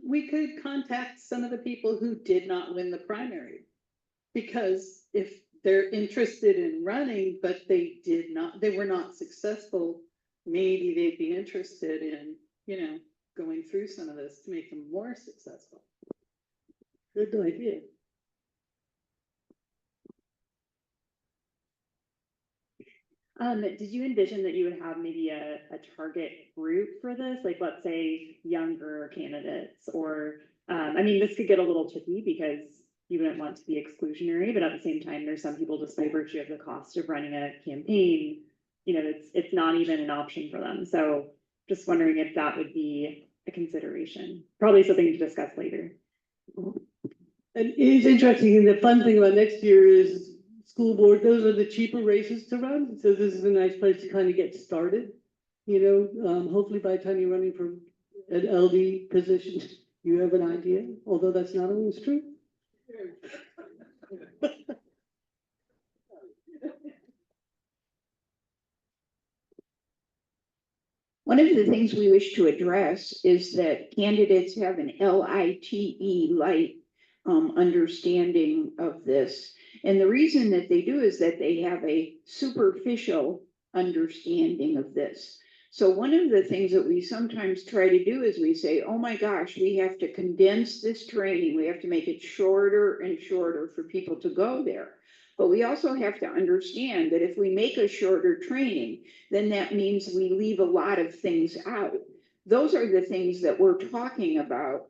We could contact some of the people who did not win the primary. Because if they're interested in running, but they were not successful, maybe they'd be interested in, going through some of this to make them more successful. Good idea. Did you envision that you would have maybe a target group for this? Like, let's say younger candidates or, this could get a little tricky because you wouldn't want to be exclusionary, but at the same time, there's some people just by virtue of the cost of running a campaign, it's not even an option for them. So just wondering if that would be a consideration, probably something to discuss later. And it's interesting, and the fun thing about next year is school board, those are the cheaper races to run. So this is a nice place to kind of get started. Hopefully by the time you're running for an LD position, you have an idea, although that's not always true. One of the things we wish to address is that candidates have an light understanding of this. And the reason that they do is that they have a superficial understanding of this. So one of the things that we sometimes try to do is we say, oh my gosh, we have to condense this training. We have to make it shorter and shorter for people to go there. But we also have to understand that if we make a shorter training, then that means we leave a lot of things out. Those are the things that we're talking about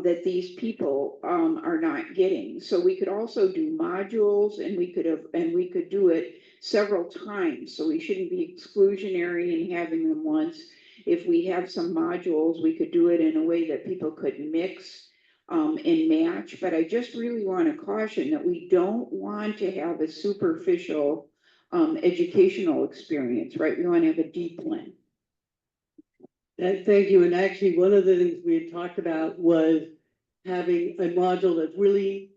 that these people are not getting. So we could also do modules, and we could do it several times. So we shouldn't be exclusionary in having them once. If we have some modules, we could do it in a way that people could mix and match. But I just really want to caution that we don't want to have a superficial educational experience, right? We want to have a deep one. Thank you. And actually, one of the things we had talked about was having a module that's really,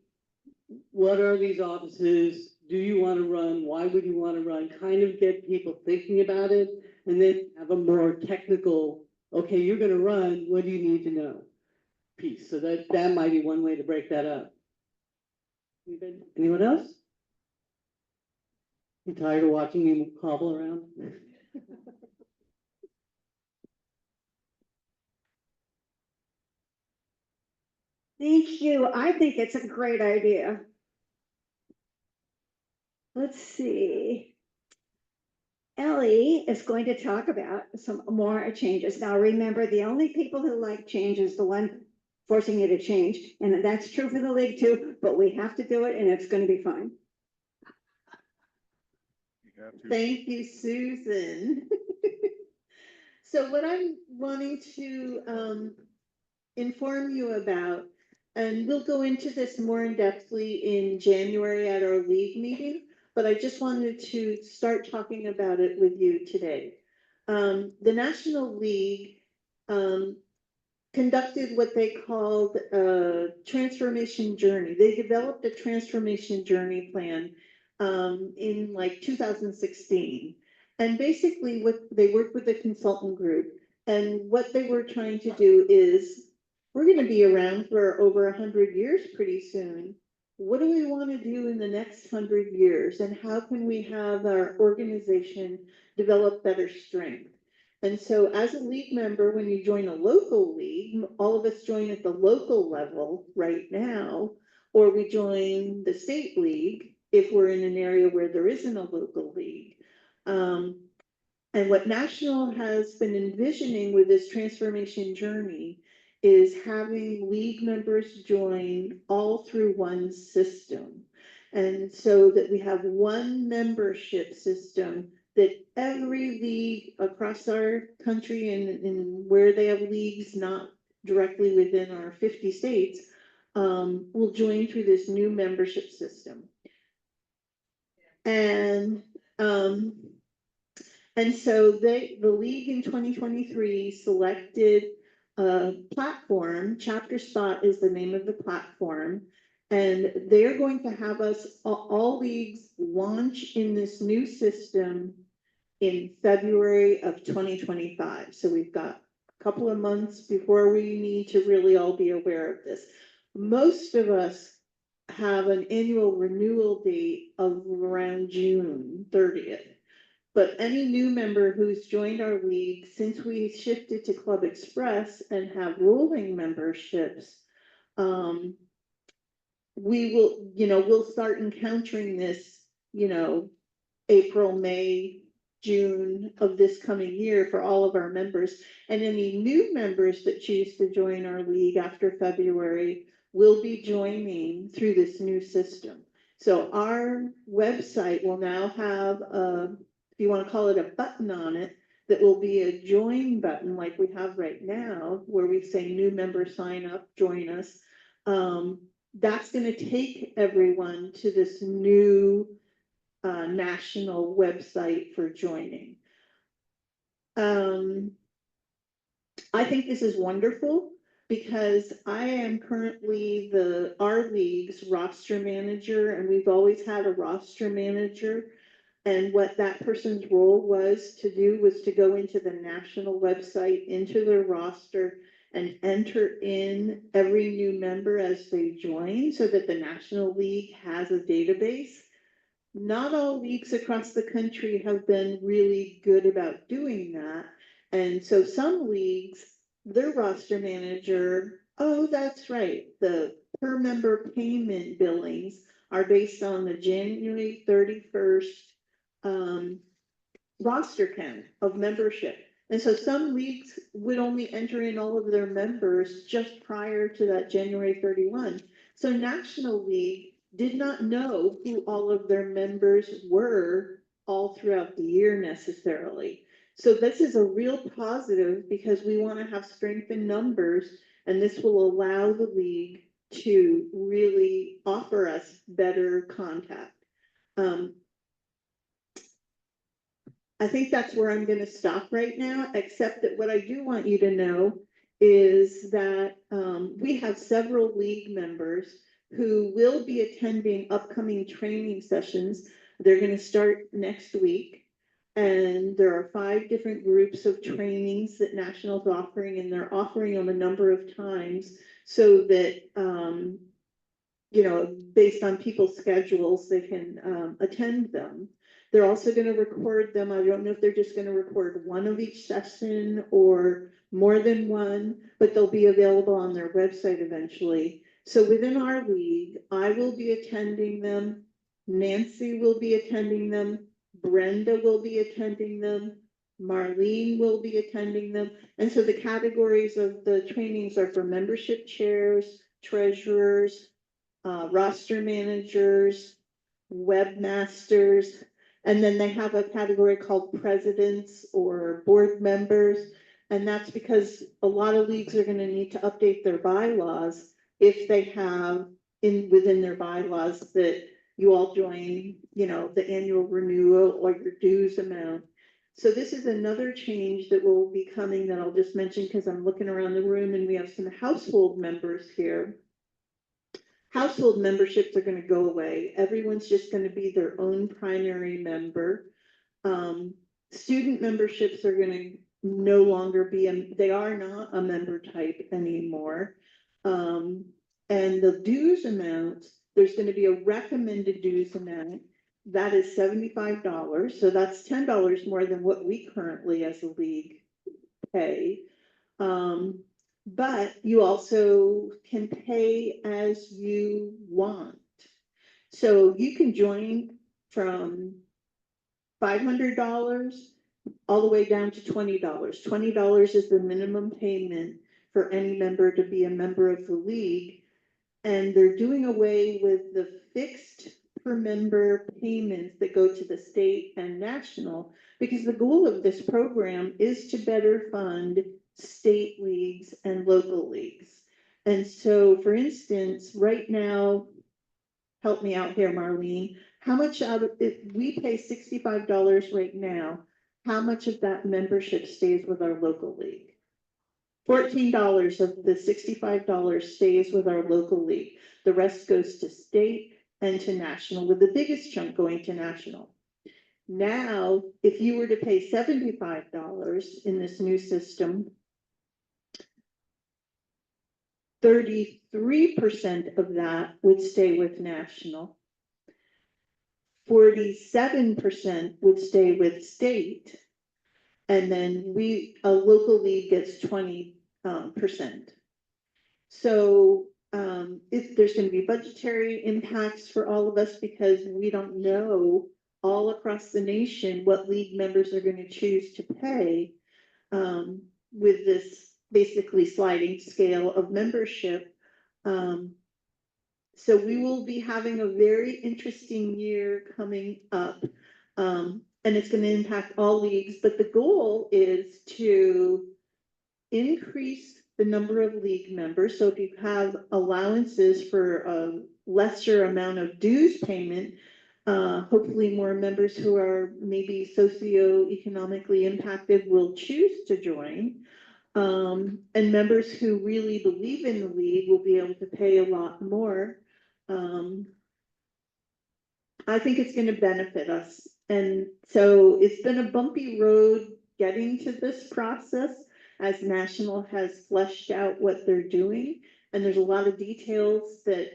what are these offices? Do you want to run? Why would you want to run? Kind of get people thinking about it, and then have a more technical, okay, you're going to run, what do you need to know? Piece. So that might be one way to break that up. Anyone else? You tired of watching him hobble around? Thank you. I think it's a great idea. Let's see. Ellie is going to talk about some more changes. Now, remember, the only people who like change is the one forcing you to change. And that's true for the league too, but we have to do it and it's going to be fun. Thank you, Susan. So what I'm wanting to inform you about, and we'll go into this more in depthly in January at our league meeting, but I just wanted to start talking about it with you today. The National League conducted what they called a transformation journey. They developed a transformation journey plan in like 2016. And basically they worked with a consultant group, and what they were trying to do is, we're going to be around for over 100 years pretty soon. What do we want to do in the next 100 years? And how can we have our organization develop better strength? And so as a league member, when you join a local league, all of us join at the local level right now, or we join the state league if we're in an area where there isn't a local league. And what National has been envisioning with this transformation journey is having league members join all through one system. And so that we have one membership system that every league across our country and where they have leagues not directly within our 50 states, will join through this new membership system. And, so the league in 2023 selected a platform. Chapter Spot is the name of the platform. And they're going to have us, all leagues launch in this new system in February of 2025. So we've got a couple of months before we need to really all be aware of this. Most of us have an annual renewal date of around June 30th. But any new member who's joined our league since we shifted to Club Express and have rolling memberships, we will, we'll start encountering this, April, May, June of this coming year for all of our members. And any new members that choose to join our league after February will be joining through this new system. So our website will now have if you want to call it a button on it, that will be a join button like we have right now, where we say new member sign up, join us. That's going to take everyone to this new national website for joining. I think this is wonderful because I am currently our league's roster manager, and we've always had a roster manager. And what that person's role was to go into the national website, into their roster, and enter in every new member as they join so that the National League has a database. Not all leagues across the country have been really good about doing that. And so some leagues, their roster manager, oh, that's right, the per member payment billings are based on the January 31st roster count of membership. And so some leagues would only enter in all of their members just prior to that January 31. So National League did not know who all of their members were all throughout the year necessarily. So this is a real positive because we want to have strength in numbers, and this will allow the league to really offer us better contact. I think that's where I'm going to stop right now, except that what I do want you to know is that we have several league members who will be attending upcoming training sessions. They're going to start next week, and there are 5 different groups of trainings that National's offering, and they're offering them a number of times so that, based on people's schedules, they can attend them. They're also going to record them. I don't know if they're just going to record one of each session or more than one, but they'll be available on their website eventually. So within our league, I will be attending them. Nancy will be attending them. Brenda will be attending them. Marlene will be attending them. And so the categories of the trainings are for membership chairs, treasurers, roster managers, webmasters, and then they have a category called presidents or board members. And that's because a lot of leagues are going to need to update their bylaws if they have within their bylaws that you all join, the annual renewal or your dues amount. So this is another change that will be coming that I'll just mention because I'm looking around the room and we have some household members here. Household memberships are going to go away. Everyone's just going to be their own primary member. Student memberships are going to no longer be, they are not a member type anymore. And the dues amount, there's going to be a recommended dues amount. That is $75. So that's $10 more than what we currently as a league pay. But you also can pay as you want. So you can join from $500 all the way down to $20. $20 is the minimum payment for any member to be a member of the league. And they're doing away with the fixed per member payments that go to the state and national, because the goal of this program is to better fund state leagues and local leagues. And so, for instance, right now, help me out here, Marlene, how much out of, if we pay $65 right now, how much of that membership stays with our local league? $14 of the $65 stays with our local league. The rest goes to state and to national, with the biggest chunk going to national. Now, if you were to pay $75 in this new system, 33% of that would stay with national. 47% would stay with state. And then a local league gets 20%. So if there's going to be budgetary impacts for all of us, because we don't know all across the nation what league members are going to choose to pay with this basically sliding scale of membership. So we will be having a very interesting year coming up. And it's going to impact all leagues, but the goal is to increase the number of league members. So if you have allowances for a lesser amount of dues payment, hopefully more members who are maybe socioeconomically impacted will choose to join. And members who really believe in the league will be able to pay a lot more. I think it's going to benefit us. And so it's been a bumpy road getting to this process as National has fleshed out what they're doing. And there's a lot of details that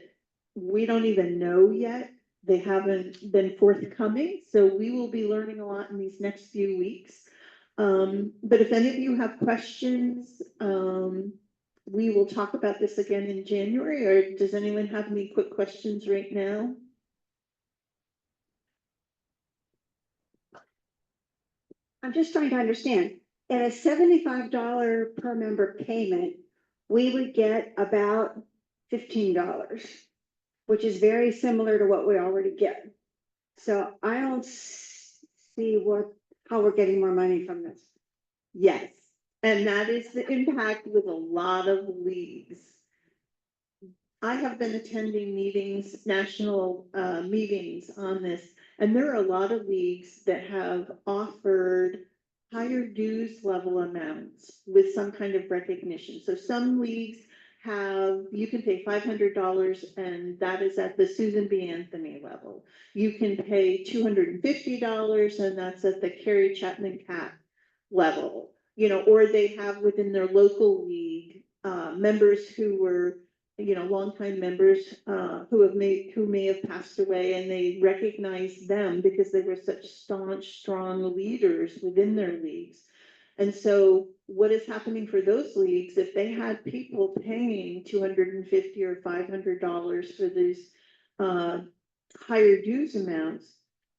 we don't even know yet. They haven't been forthcoming. So we will be learning a lot in these next few weeks. But if any of you have questions, we will talk about this again in January. Or does anyone have any quick questions right now? I'm just trying to understand, at a $75 per member payment, we would get about $15, which is very similar to what we already get. So I don't see how we're getting more money from this. Yes, and that is the impact with a lot of leagues. I have been attending meetings, national meetings on this, and there are a lot of leagues that have offered higher dues level amounts with some kind of recognition. So some leagues you can pay $500 and that is at the Susan B. Anthony level. You can pay $250 and that's at the Carrie Chapman Cat level, or they have within their local league, members who were, longtime members, who may have passed away, and they recognize them because they were such staunch, strong leaders within their leagues. And so what is happening for those leagues, if they had people paying $250 or $500 for these higher dues amounts,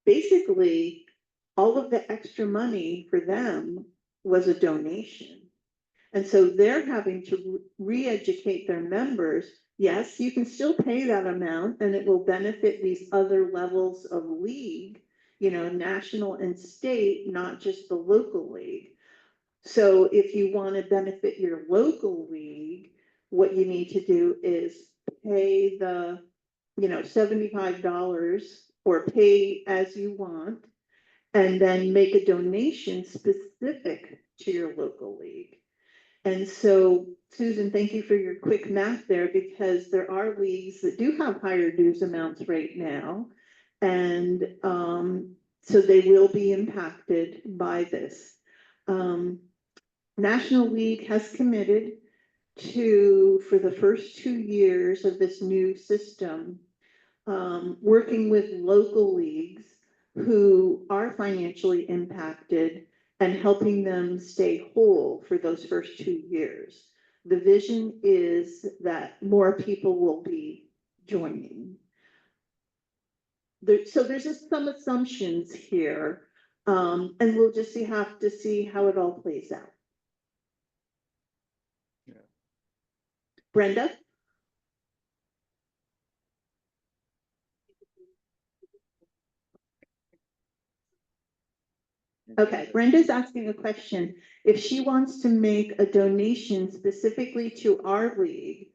basically all of the extra money for them was a donation. And so they're having to re-educate their members. Yes, you can still pay that amount and it will benefit these other levels of league, national and state, not just the local league. So if you want to benefit your local league, what you need to do is pay the, $75 or pay as you want, and then make a donation specific to your local league. And so, Susan, thank you for your quick math there, because there are leagues that do have higher dues amounts right now. And so they will be impacted by this. National League has committed to, for the first 2 years of this new system, working with local leagues who are financially impacted and helping them stay whole for those first 2 years. The vision is that more people will be joining. So there's just some assumptions here, and we'll just have to see how it all plays out. Yeah. Brenda? Okay, Brenda's asking a question. If she wants to make a donation specifically to our league,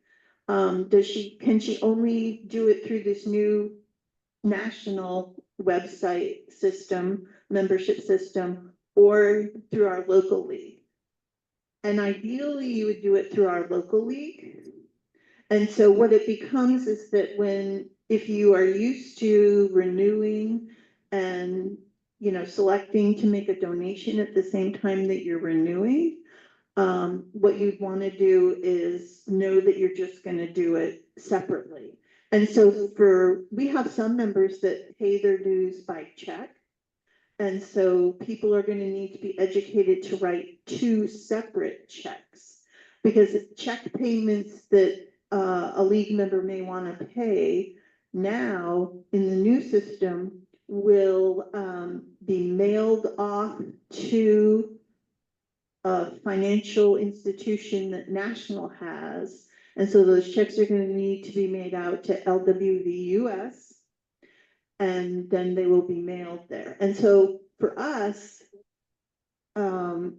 can she only do it through this new national website system, membership system, or through our local league? And ideally, you would do it through our local league. And so what it becomes is that if you are used to renewing and, selecting to make a donation at the same time that you're renewing, what you'd want to do is know that you're just going to do it separately. And so we have some members that pay their dues by check. And so people are going to need to be educated to write 2 separate checks, because check payments that a league member may want to pay now in the new system will be mailed off to a financial institution that National has. And so those checks are going to need to be made out to LWVUS, and then they will be mailed there. And so for us, and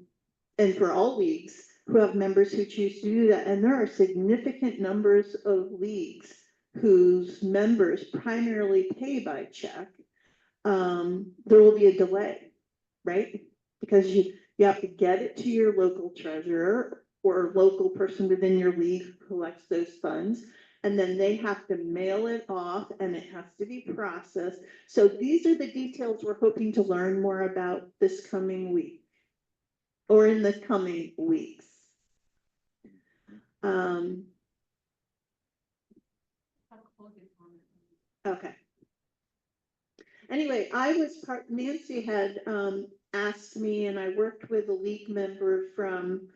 for all leagues who have members who choose to do that, and there are significant numbers of leagues whose members primarily pay by check, there will be a delay, right? Because you have to get it to your local treasurer or local person within your league who collects those funds. And then they have to mail it off and it has to be processed. So these are the details we're hoping to learn more about this coming week or in the coming weeks. Okay. Anyway, Nancy had asked me, and I worked with a league member from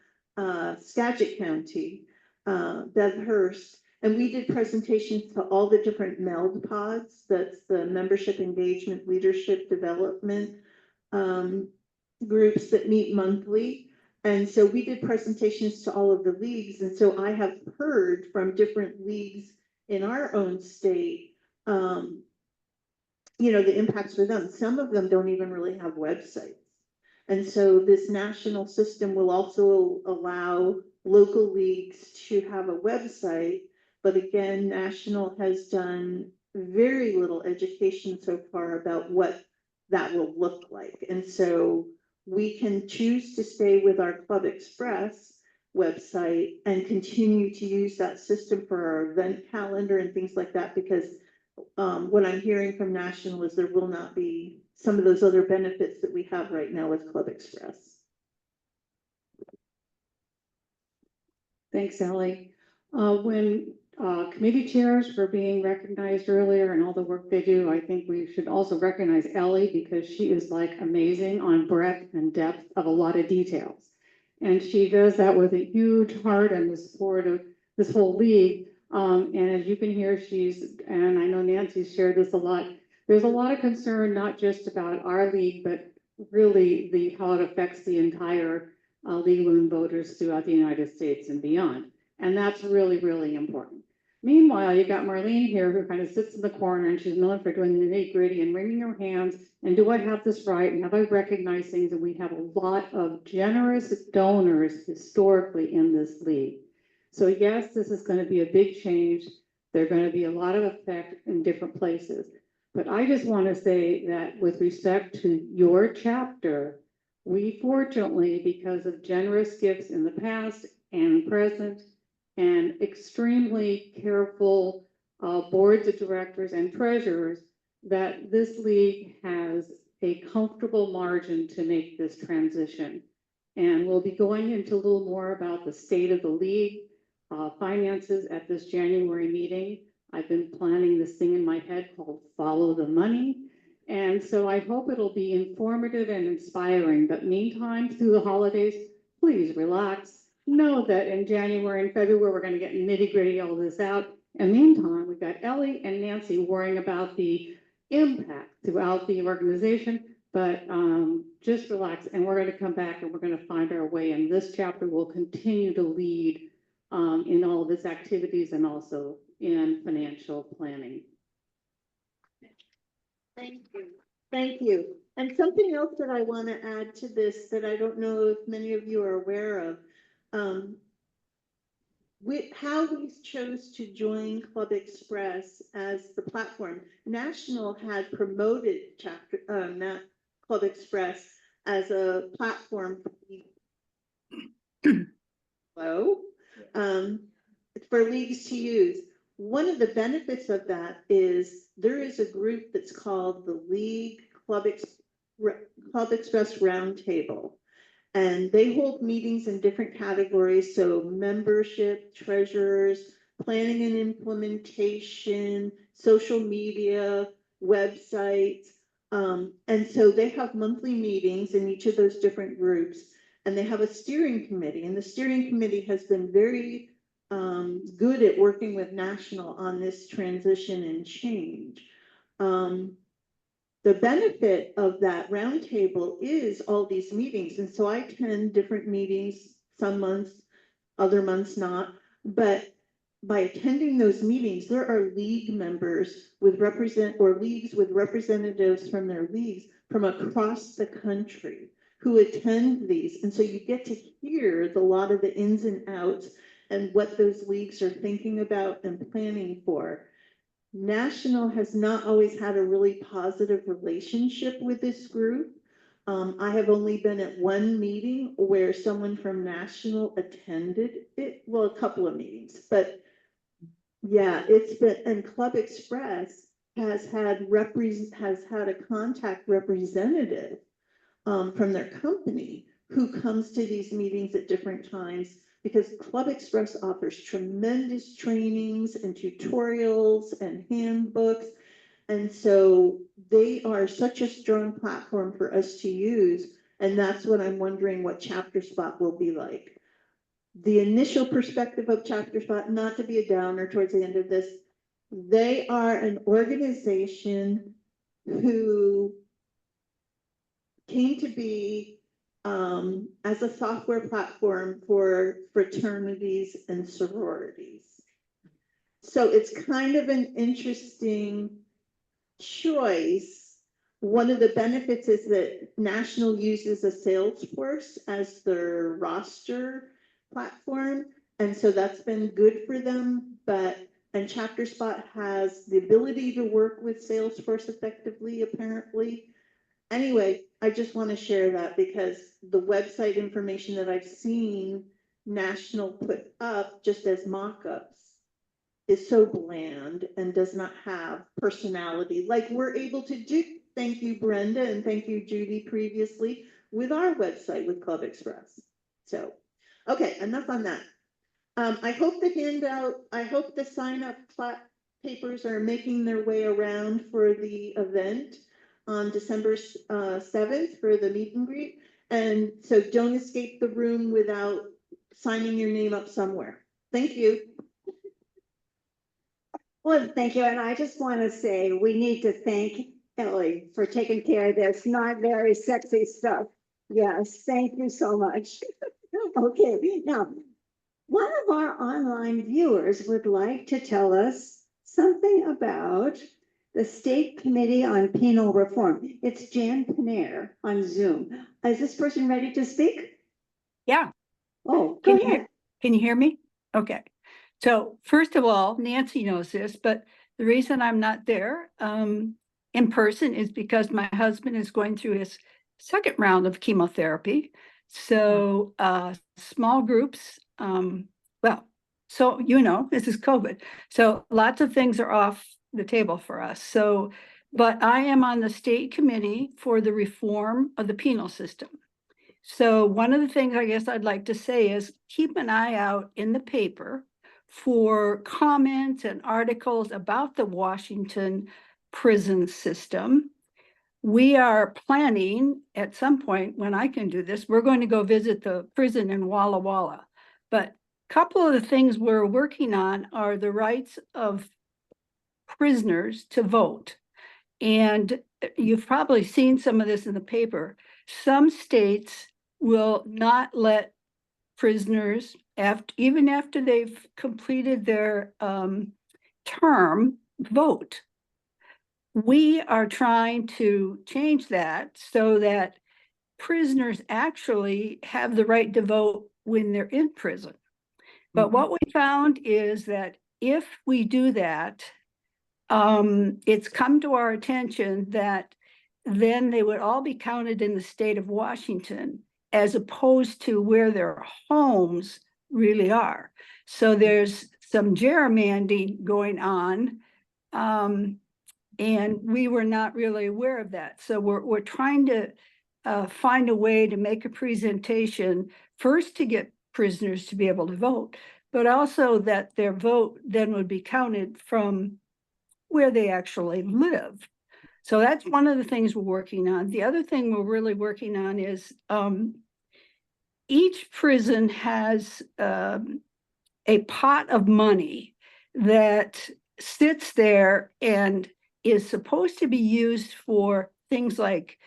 Skagit County, Bev Hurst, and we did presentations to all the different MELD pods. That's the Membership Engagement Leadership Development groups that meet monthly. And so we did presentations to all of the leagues. And so I have heard from different leagues in our own state, the impacts for them. Some of them don't even really have websites. And so this national system will also allow local leagues to have a website. But again, National has done very little education so far about what that will look like. And so we can choose to stay with our Club Express website and continue to use that system for our event calendar and things like that, because what I'm hearing from National is there will not be some of those other benefits that we have right now with Club Express. Thanks, Ellie. When committee chairs were being recognized earlier and all the work they do, I think we should also recognize Ellie, because she is like amazing on breadth and depth of a lot of details. And she does that with a huge heart and the support of this whole league. And as you can hear, and I know Nancy's shared this a lot, there's a lot of concern, not just about our league, but really how it affects the entire legal and voters throughout the United States and beyond. And that's really, really important. Meanwhile, you've got Marlene here who kind of sits in the corner, and she's known for doing the nitty-gritty and wringing her hands. And do I have this right? And have I recognized things? And we have a lot of generous donors historically in this league. So yes, this is going to be a big change. There are going to be a lot of effect in different places. But I just want to say that with respect to your chapter, we fortunately, because of generous gifts in the past and present, and extremely careful boards of directors and treasurers, that this league has a comfortable margin to make this transition. And we'll be going into a little more about the state of the league finances at this January meeting. I've been planning this thing in my head called Follow the Money. And so I hope it'll be informative and inspiring. But meantime, through the holidays, please relax. Know that in January and February, we're going to get nitty-gritty all this out. And meantime, we've got Ellie and Nancy worrying about the impact throughout the organization. But just relax, and we're going to come back and we're going to find our way. And this chapter will continue to lead in all of its activities and also in financial planning. Thank you. Thank you. And something else that I want to add to this that I don't know if many of you are aware of. How we chose to join Club Express as the platform. National had promoted Club Express as a platform for leagues to use. One of the benefits of that is there is a group that's called the League Club Express Roundtable. And they hold meetings in different categories. So membership, treasurers, planning and implementation, social media, websites. And so they have monthly meetings in each of those different groups. And they have a steering committee. And the steering committee has been very good at working with National on this transition and change. The benefit of that roundtable is all these meetings. And so I attend different meetings, some months, other months not. But by attending those meetings, there are league members with leagues with representatives from their leagues from across the country who attend these. And so you get to hear a lot of the ins and outs and what those leagues are thinking about and planning for. National has not always had a really positive relationship with this group. I have only been at one meeting where someone from National attended it, well, a couple of meetings, but yeah, it's been, and Club Express has had a contact representative from their company who comes to these meetings at different times, because Club Express offers tremendous trainings and tutorials and handbooks. And so they are such a strong platform for us to use. And that's what I'm wondering what Chapter Spot will be like. The initial perspective of Chapter Spot, not to be a downer towards the end of this, they are an organization who came to be as a software platform for fraternities and sororities. So it's kind of an interesting choice. One of the benefits is that National uses a Salesforce as their roster platform. And so that's been good for them, and Chapter Spot has the ability to work with Salesforce effectively, apparently. Anyway, I just want to share that because the website information that I've seen National put up just as mock-ups is so bland and does not have personality like we're able to do. Thank you, Brenda, and thank you, Judy, previously with our website with Club Express. So, okay, enough on that. I hope the sign-up papers are making their way around for the event on December 7th for the meet and greet. And so don't escape the room without signing your name up somewhere. Thank you. Well, thank you. And I just want to say we need to thank Ellie for taking care of this not very sexy stuff. Yes, thank you so much. Okay, now, one of our online viewers would like to tell us something about the State Committee on Penal Reform. It's Jan Panner on Zoom. Is this person ready to speak? Yeah. Oh, go ahead. Can you hear me? Okay. So first of all, Nancy knows this, but the reason I'm not there in person is because my husband is going through his second round of chemotherapy. So small groups, so this is COVID. So lots of things are off the table for us. So, but I am on the state committee for the reform of the penal system. So one of the things I guess I'd like to say is keep an eye out in the paper for comments and articles about the Washington prison system. We are planning at some point when I can do this, we're going to go visit the prison in Walla Walla. But a couple of the things we're working on are the rights of prisoners to vote. And you've probably seen some of this in the paper. Some states will not let prisoners, even after they've completed their term, vote. we are trying to change that so that prisoners actually have the right to vote when they're in prison. But what we found is that if we do that, it's come to our attention that then they would all be counted in the state of Washington as opposed to where their homes really are. So there's some gerrymandering going on. And we were not really aware of that. So we're trying to find a way to make a presentation first to get prisoners to be able to vote, but also that their vote then would be counted from where they actually live. So that's one of the things we're working on. The other thing we're really working on is each prison has a pot of money that sits there and is supposed to be used for things like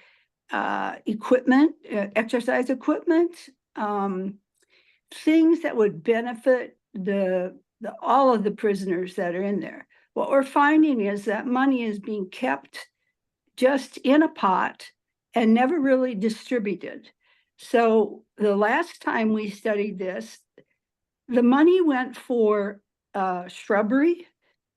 equipment, exercise equipment, things that would benefit all of the prisoners that are in there. What we're finding is that money is being kept just in a pot and never really distributed. So the last time we studied this, the money went for shrubbery,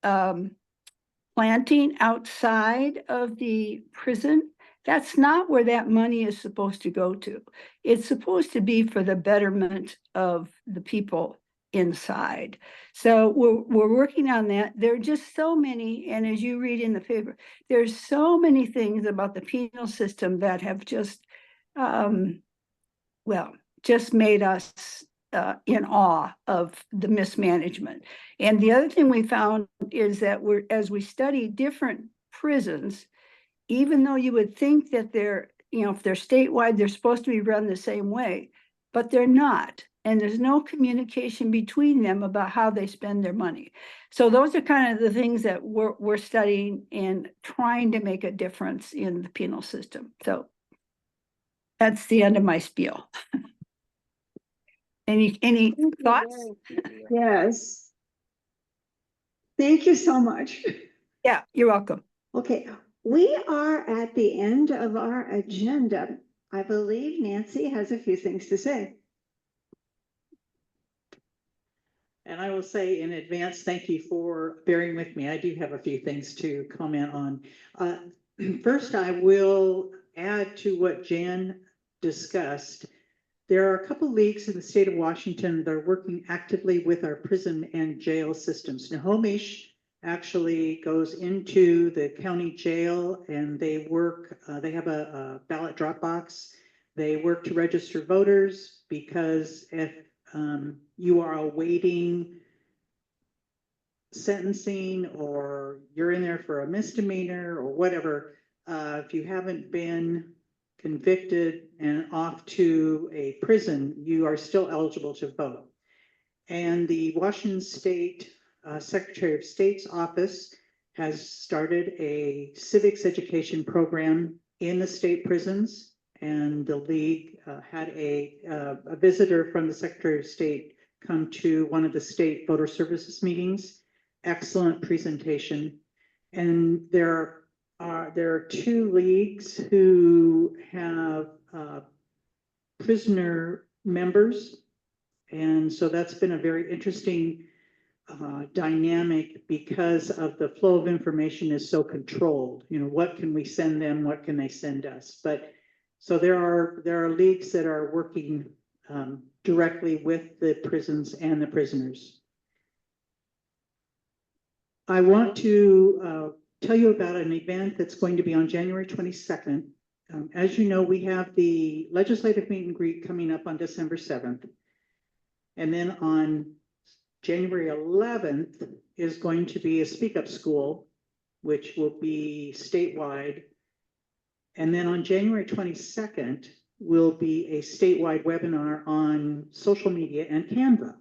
planting outside of the prison. That's not where that money is supposed to go to. It's supposed to be for the betterment of the people inside. So we're working on that. There are just so many, and as you read in the paper, there's so many things about the penal system that have just, just made us in awe of the mismanagement. And the other thing we found is that as we study different prisons, even though you would think that they're, if they're statewide, they're supposed to be run the same way, but they're not. And there's no communication between them about how they spend their money. So those are kind of the things that we're studying and trying to make a difference in the penal system. So that's the end of my spiel. Any thoughts? Yes. Thank you so much. Yeah, you're welcome. Okay, we are at the end of our agenda. I believe Nancy has a few things to say. And I will say in advance, thank you for bearing with me. I do have a few things to comment on. First, I will add to what Jan discussed. There are a couple leagues in the state of Washington that are working actively with our prison and jail systems. Snohomish actually goes into the county jail and they work, they have a ballot drop box. They work to register voters because if you are awaiting sentencing or you're in there for a misdemeanor or whatever, if you haven't been convicted and off to a prison, you are still eligible to vote. And the Washington State Secretary of State's office has started a civics education program in the state prisons. And the league had a visitor from the Secretary of State come to one of the state voter services meetings. Excellent presentation. And there are two leagues who have prisoner members. And so that's been a very interesting dynamic because of the flow of information is so controlled. What can we send them? What can they send us? But so there are leagues that are working directly with the prisons and the prisoners. I want to tell you about an event that's going to be on January 22nd. As you know, we have the legislative meet and greet coming up on December 7th. And then on January 11th is going to be a Speak Up School, which will be statewide. And then on January 22nd will be a statewide webinar on social media and Canva.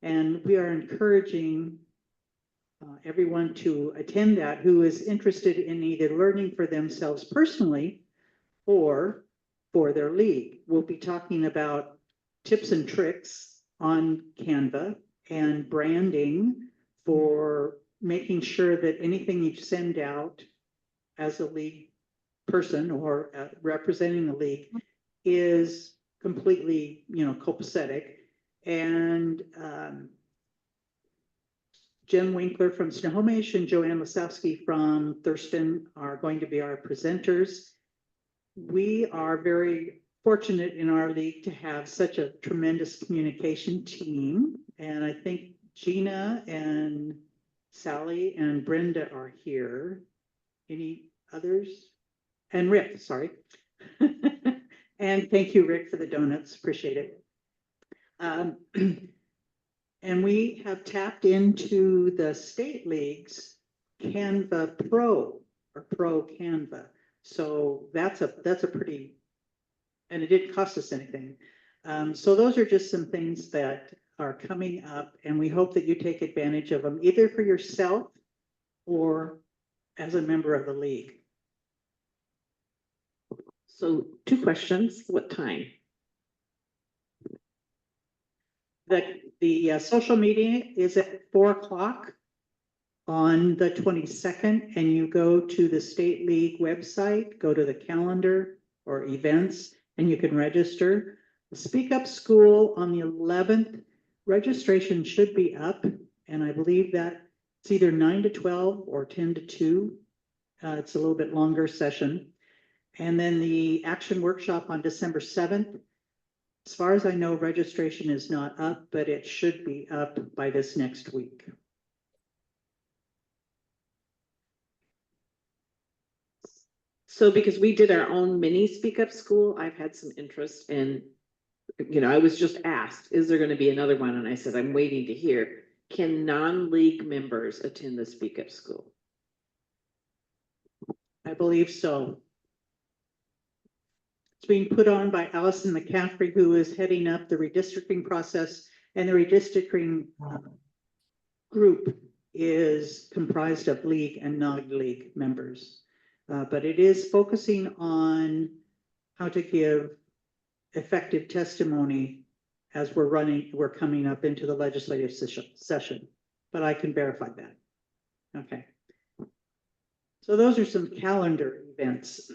And we are encouraging everyone to attend that who is interested in either learning for themselves personally or for their league. We'll be talking about tips and tricks on Canva and branding for making sure that anything you send out as a league person or representing the league is completely, copacetic. And Jen Winkler from Snohomish and Joanne Lasowski from Thurston are going to be our presenters. We are very fortunate in our league to have such a tremendous communication team. And I think Gina and Sally and Brenda are here. Any others? And Rick, sorry. And thank you, Rick, for the donuts. Appreciate it. And we have tapped into the state leagues Canva Pro or Pro Canva. So that's a pretty, and it didn't cost us anything. So those are just some things that are coming up, and we hope that you take advantage of them either for yourself or as a member of the league. So 2 questions, what time? The social meeting is at 4 o'clock on the 22nd, and you go to the State League website, go to the calendar or events, and you can register. The Speak Up School on the 11th, registration should be up, and I believe that it's either 9 to 12 or 10 to 2. It's a little bit longer session. And then the action workshop on December 7th. As far as I know, registration is not up, but it should be up by this next week. So because we did our own mini Speak Up School, I've had some interest in, I was just asked, is there going to be another one? And I said, I'm waiting to hear. Can non-league members attend the Speak Up School? I believe so. It's being put on by Allison McCaffrey, who is heading up the redistricting process, and the redistricting group is comprised of league and non-league members. But it is focusing on how to give effective testimony as we're coming up into the legislative session, but I can verify that. Okay. So those are some calendar events.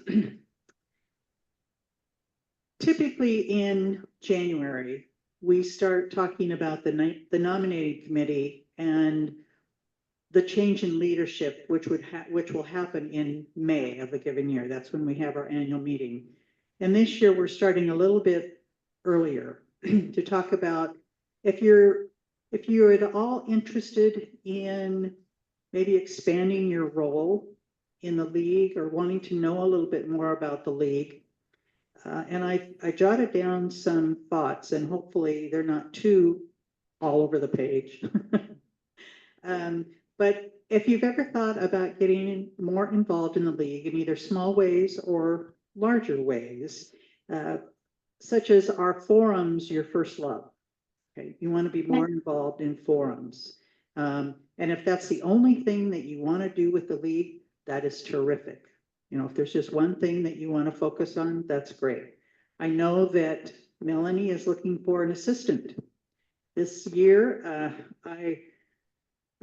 Typically in January, we start talking about the nominating committee and the change in leadership, which will happen in May of a given year. That's when we have our annual meeting. And this year we're starting a little bit earlier to talk about if you're at all interested in maybe expanding your role in the league or wanting to know a little bit more about the league. And I jotted down some thoughts, and hopefully they're not too all over the page. But if you've ever thought about getting more involved in the league in either small ways or larger ways, such as our forums, your first love. Okay, you want to be more involved in forums. And if that's the only thing that you want to do with the league, that is terrific. If there's just one thing that you want to focus on, that's great. I know that Melanie is looking for an assistant. This year, I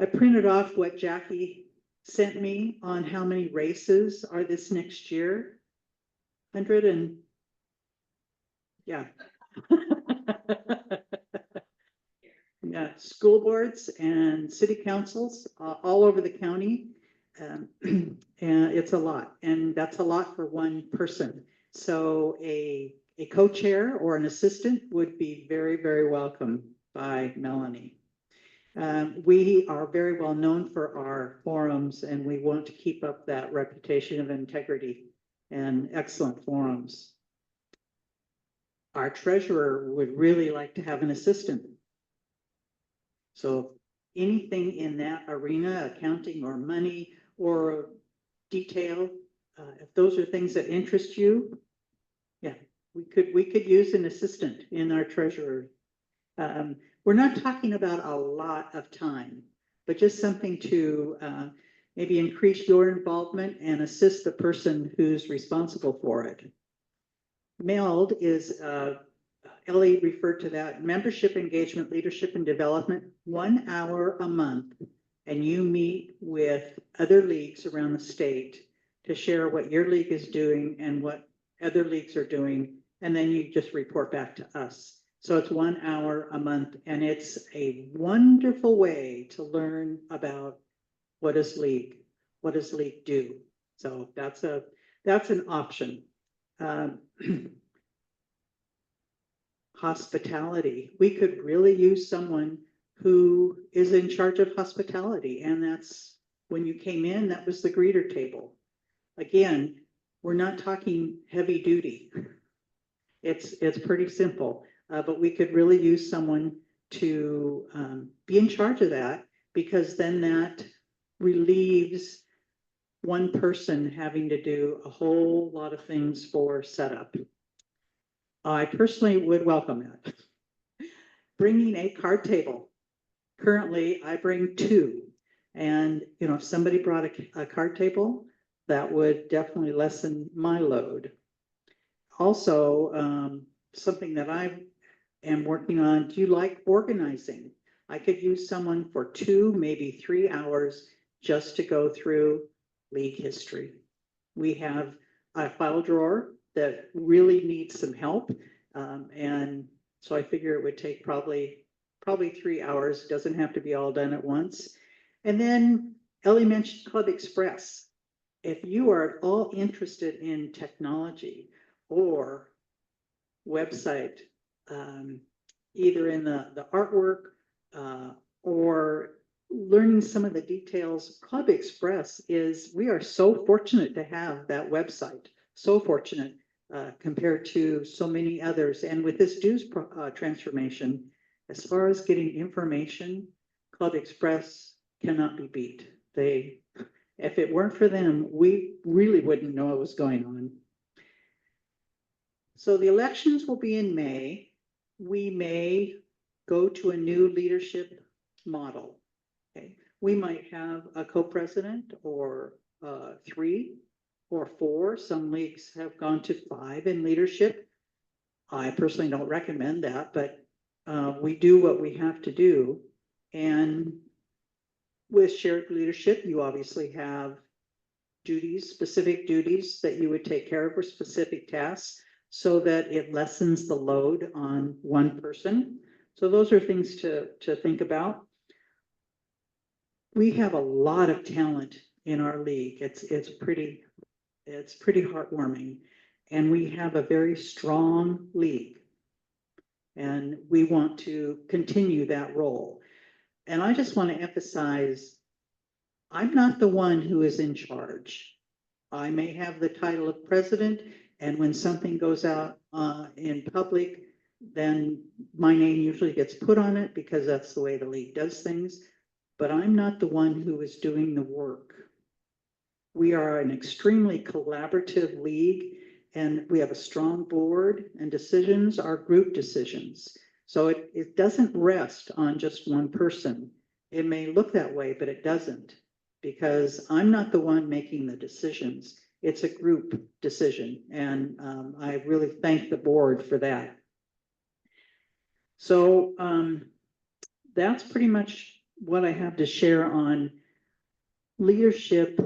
printed off what Jackie sent me on how many races are this next year. 100 and yeah. Yeah, school boards and city councils all over the county. And it's a lot, and that's a lot for one person. So a co-chair or an assistant would be very, very welcome by Melanie. We are very well known for our forums, and we want to keep up that reputation of integrity and excellent forums. Our treasurer would really like to have an assistant. So anything in that arena, accounting or money or detail, if those are things that interest you, yeah, we could use an assistant in our treasurer. We're not talking about a lot of time, but just something to maybe increase your involvement and assist the person who's responsible for it. MELD is, Ellie referred to that, membership engagement, leadership and development, 1 hour a month. And you meet with other leagues around the state to share what your league is doing and what other leagues are doing, and then you just report back to us. So it's 1 hour a month, and it's a wonderful way to learn about what does league do. So that's an option. Hospitality. We could really use someone who is in charge of hospitality, and that's when you came in, that was the greeter table. Again, we're not talking heavy duty. It's pretty simple, but we could really use someone to be in charge of that, because then that relieves one person having to do a whole lot of things for setup. I personally would welcome that. Bringing a card table. Currently, I bring 2. And, if somebody brought a card table, that would definitely lessen my load. Also, something that I am working on, do you like organizing? I could use someone for 2, maybe 3 hours just to go through league history. We have a file drawer that really needs some help. And so I figure it would take probably 3 hours. It doesn't have to be all done at once. And then Ellie mentioned Club Express. If you are at all interested in technology or website, either in the artwork or learning some of the details, Club Express we are so fortunate to have that website, so fortunate compared to so many others. And with this dues transformation, as far as getting information, Club Express cannot be beat. If it weren't for them, we really wouldn't know what was going on. So the elections will be in May. We may go to a new leadership model. Okay, we might have a co-president or 3 or 4. Some leagues have gone to 5 in leadership. I personally don't recommend that, but we do what we have to do. And with shared leadership, you obviously have duties, specific duties that you would take care of, or specific tasks, so that it lessens the load on one person. So those are things to think about. We have a lot of talent in our league. It's pretty heartwarming, and we have a very strong league, and we want to continue that role. And I just want to emphasize, I'm not the one who is in charge. I may have the title of president, and when something goes out in public, then my name usually gets put on it because that's the way the league does things. But I'm not the one who is doing the work. We are an extremely collaborative league, and we have a strong board, and decisions are group decisions. So it doesn't rest on just one person. It may look that way, but it doesn't, because I'm not the one making the decisions. It's a group decision, and I really thank the board for that. So that's pretty much what I have to share on leadership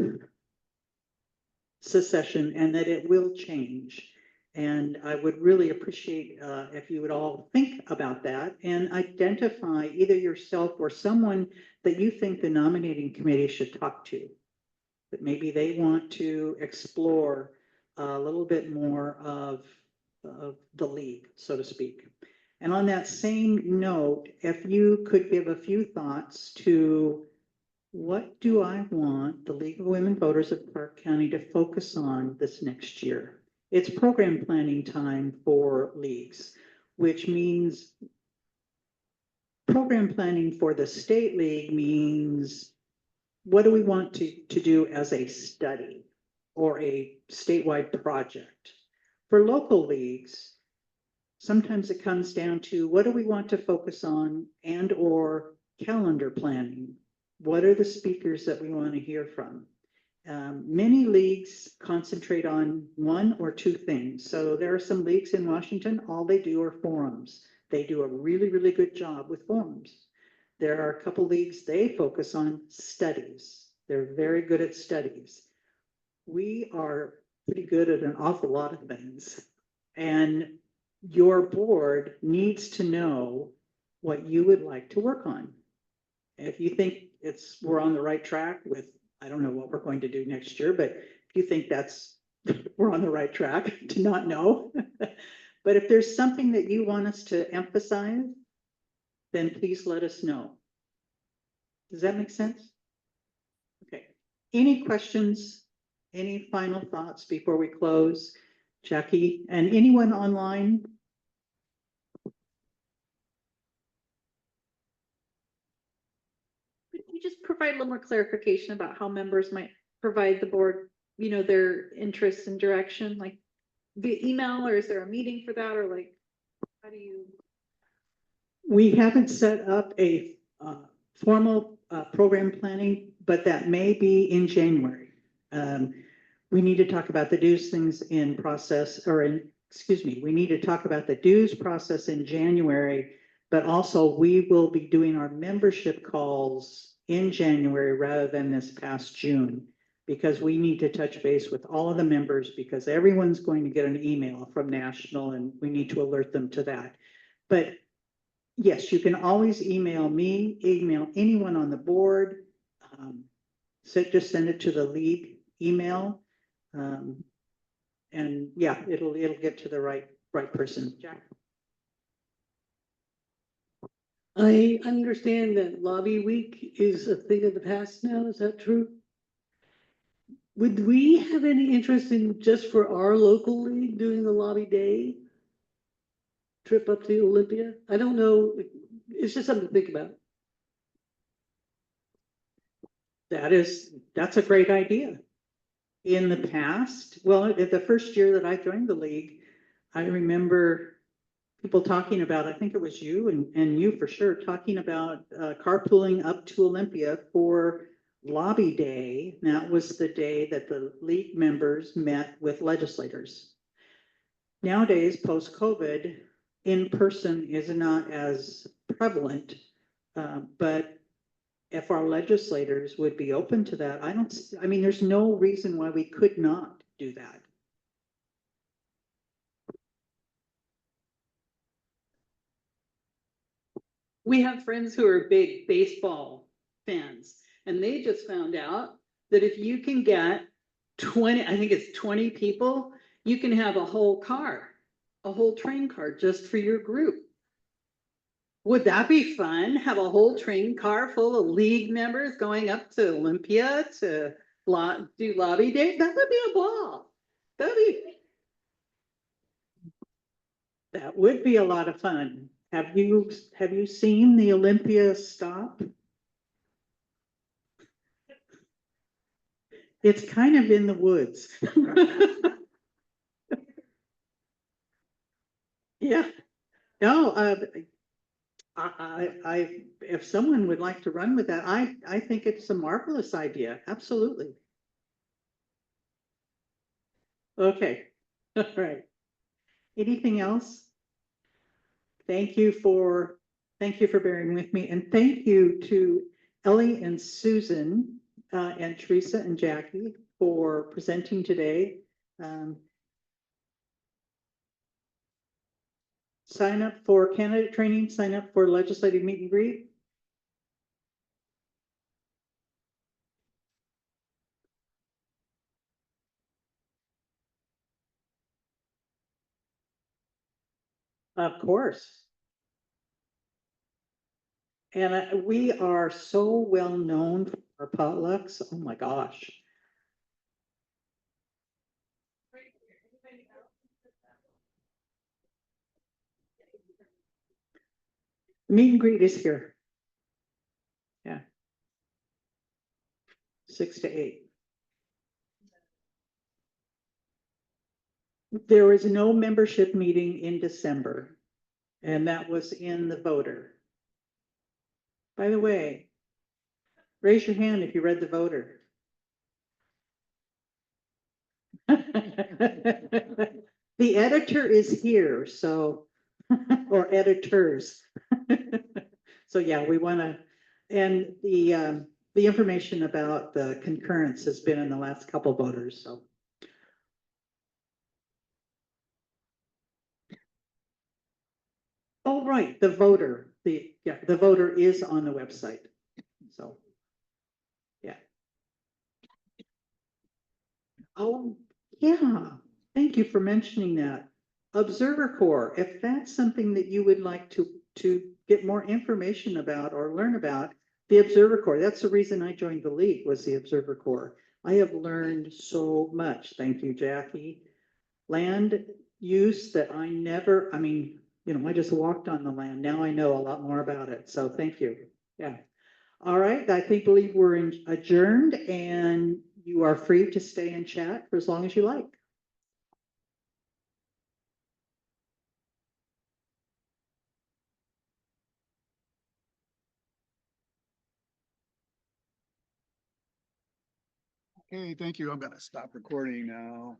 succession, and that it will change. And I would really appreciate if you would all think about that and identify either yourself or someone that you think the nominating committee should talk to. That maybe they want to explore a little bit more of the league, so to speak. And on that same note, if you could give a few thoughts to what do I want the League of Women Voters of Clark County to focus on this next year? It's program planning time for leagues, which means program planning for the state league means what do we want to do as a study or a statewide project? For local leagues, sometimes it comes down to what do we want to focus on and or calendar planning. What are the speakers that we want to hear from? Many leagues concentrate on 1 or 2 things. So there are some leagues in Washington, all they do are forums. They do a really, really good job with forums. There are a couple leagues, they focus on studies. They're very good at studies. we are pretty good at an awful lot of things. And your board needs to know what you would like to work on. If you think we're on the right track with, I don't know what we're going to do next year, but if you think we're on the right track to not know. But if there's something that you want us to emphasize, then please let us know. Does that make sense? Okay. Any questions? Any final thoughts before we close? Jackie, and anyone online? Could you just provide a little more clarification about how members might provide the board, their interests and direction, like via email, or is there a meeting for that, or like, how do you? We haven't set up a formal program planning, but that may be in January. We need to talk about the dues things in process, we need to talk about the dues process in January, but also we will be doing our membership calls in January rather than this past June, because we need to touch base with all of the members, because everyone's going to get an email from National and we need to alert them to that. But yes, you can always email me, email anyone on the board. Just send it to the league email. And yeah, it'll get to the right person. Jack? I understand that lobby week is a thing of the past now. Is that true? Would we have any interest in, just for our local league, doing the lobby day trip up to Olympia? I don't know. It's just something to think about. That's a great idea. In the past, well, at the first year that I joined the league, I remember people talking about, I think it was you and you for sure, talking about carpooling up to Olympia for lobby day. That was the day that the league members met with legislators. Nowadays, post-COVID, in person is not as prevalent, but if our legislators would be open to that, there's no reason why we could not do that. We have friends who are big baseball fans, and they just found out that if you can get 20 people, you can have a whole train car just for your group. Would that be fun? Have a whole train car full of league members going up to Olympia to do lobby day? That would be a ball. That would be a lot of fun. Have you seen the Olympia stop? It's kind of in the woods. Yeah. No, if someone would like to run with that, I think it's a marvelous idea. Absolutely. Okay. All right. Anything else? Thank you for bearing with me, and thank you to Ellie and Susan and Teresa and Jackie for presenting today. Sign up for candidate training, sign up for legislative meet and greet. Of course. And we are so well known for our potlucks. Oh my gosh. Meet and greet is here. Yeah. 6 to 8. There was no membership meeting in December, and that was in the voter. By the way, raise your hand if you read the voter. The editor is here, so, or editors. So yeah, we want to, and the information about the concurrence has been in the last couple voters, so. Oh, right, the voter, the voter is on the website, so. Yeah. Oh, yeah, thank you for mentioning that. Observer Corps, if that's something that you would like to get more information about or learn about, the Observer Corps, that's the reason I joined the league, was the Observer Corps. I have learned so much, thank you, Jackie. Land use that I never, I mean, you know, I just walked on the land, now I know a lot more about it, so thank you, yeah. All right, believe we're adjourned, and you are free to stay and chat for as long as you like. Okay, thank you. I'm gonna stop recording now.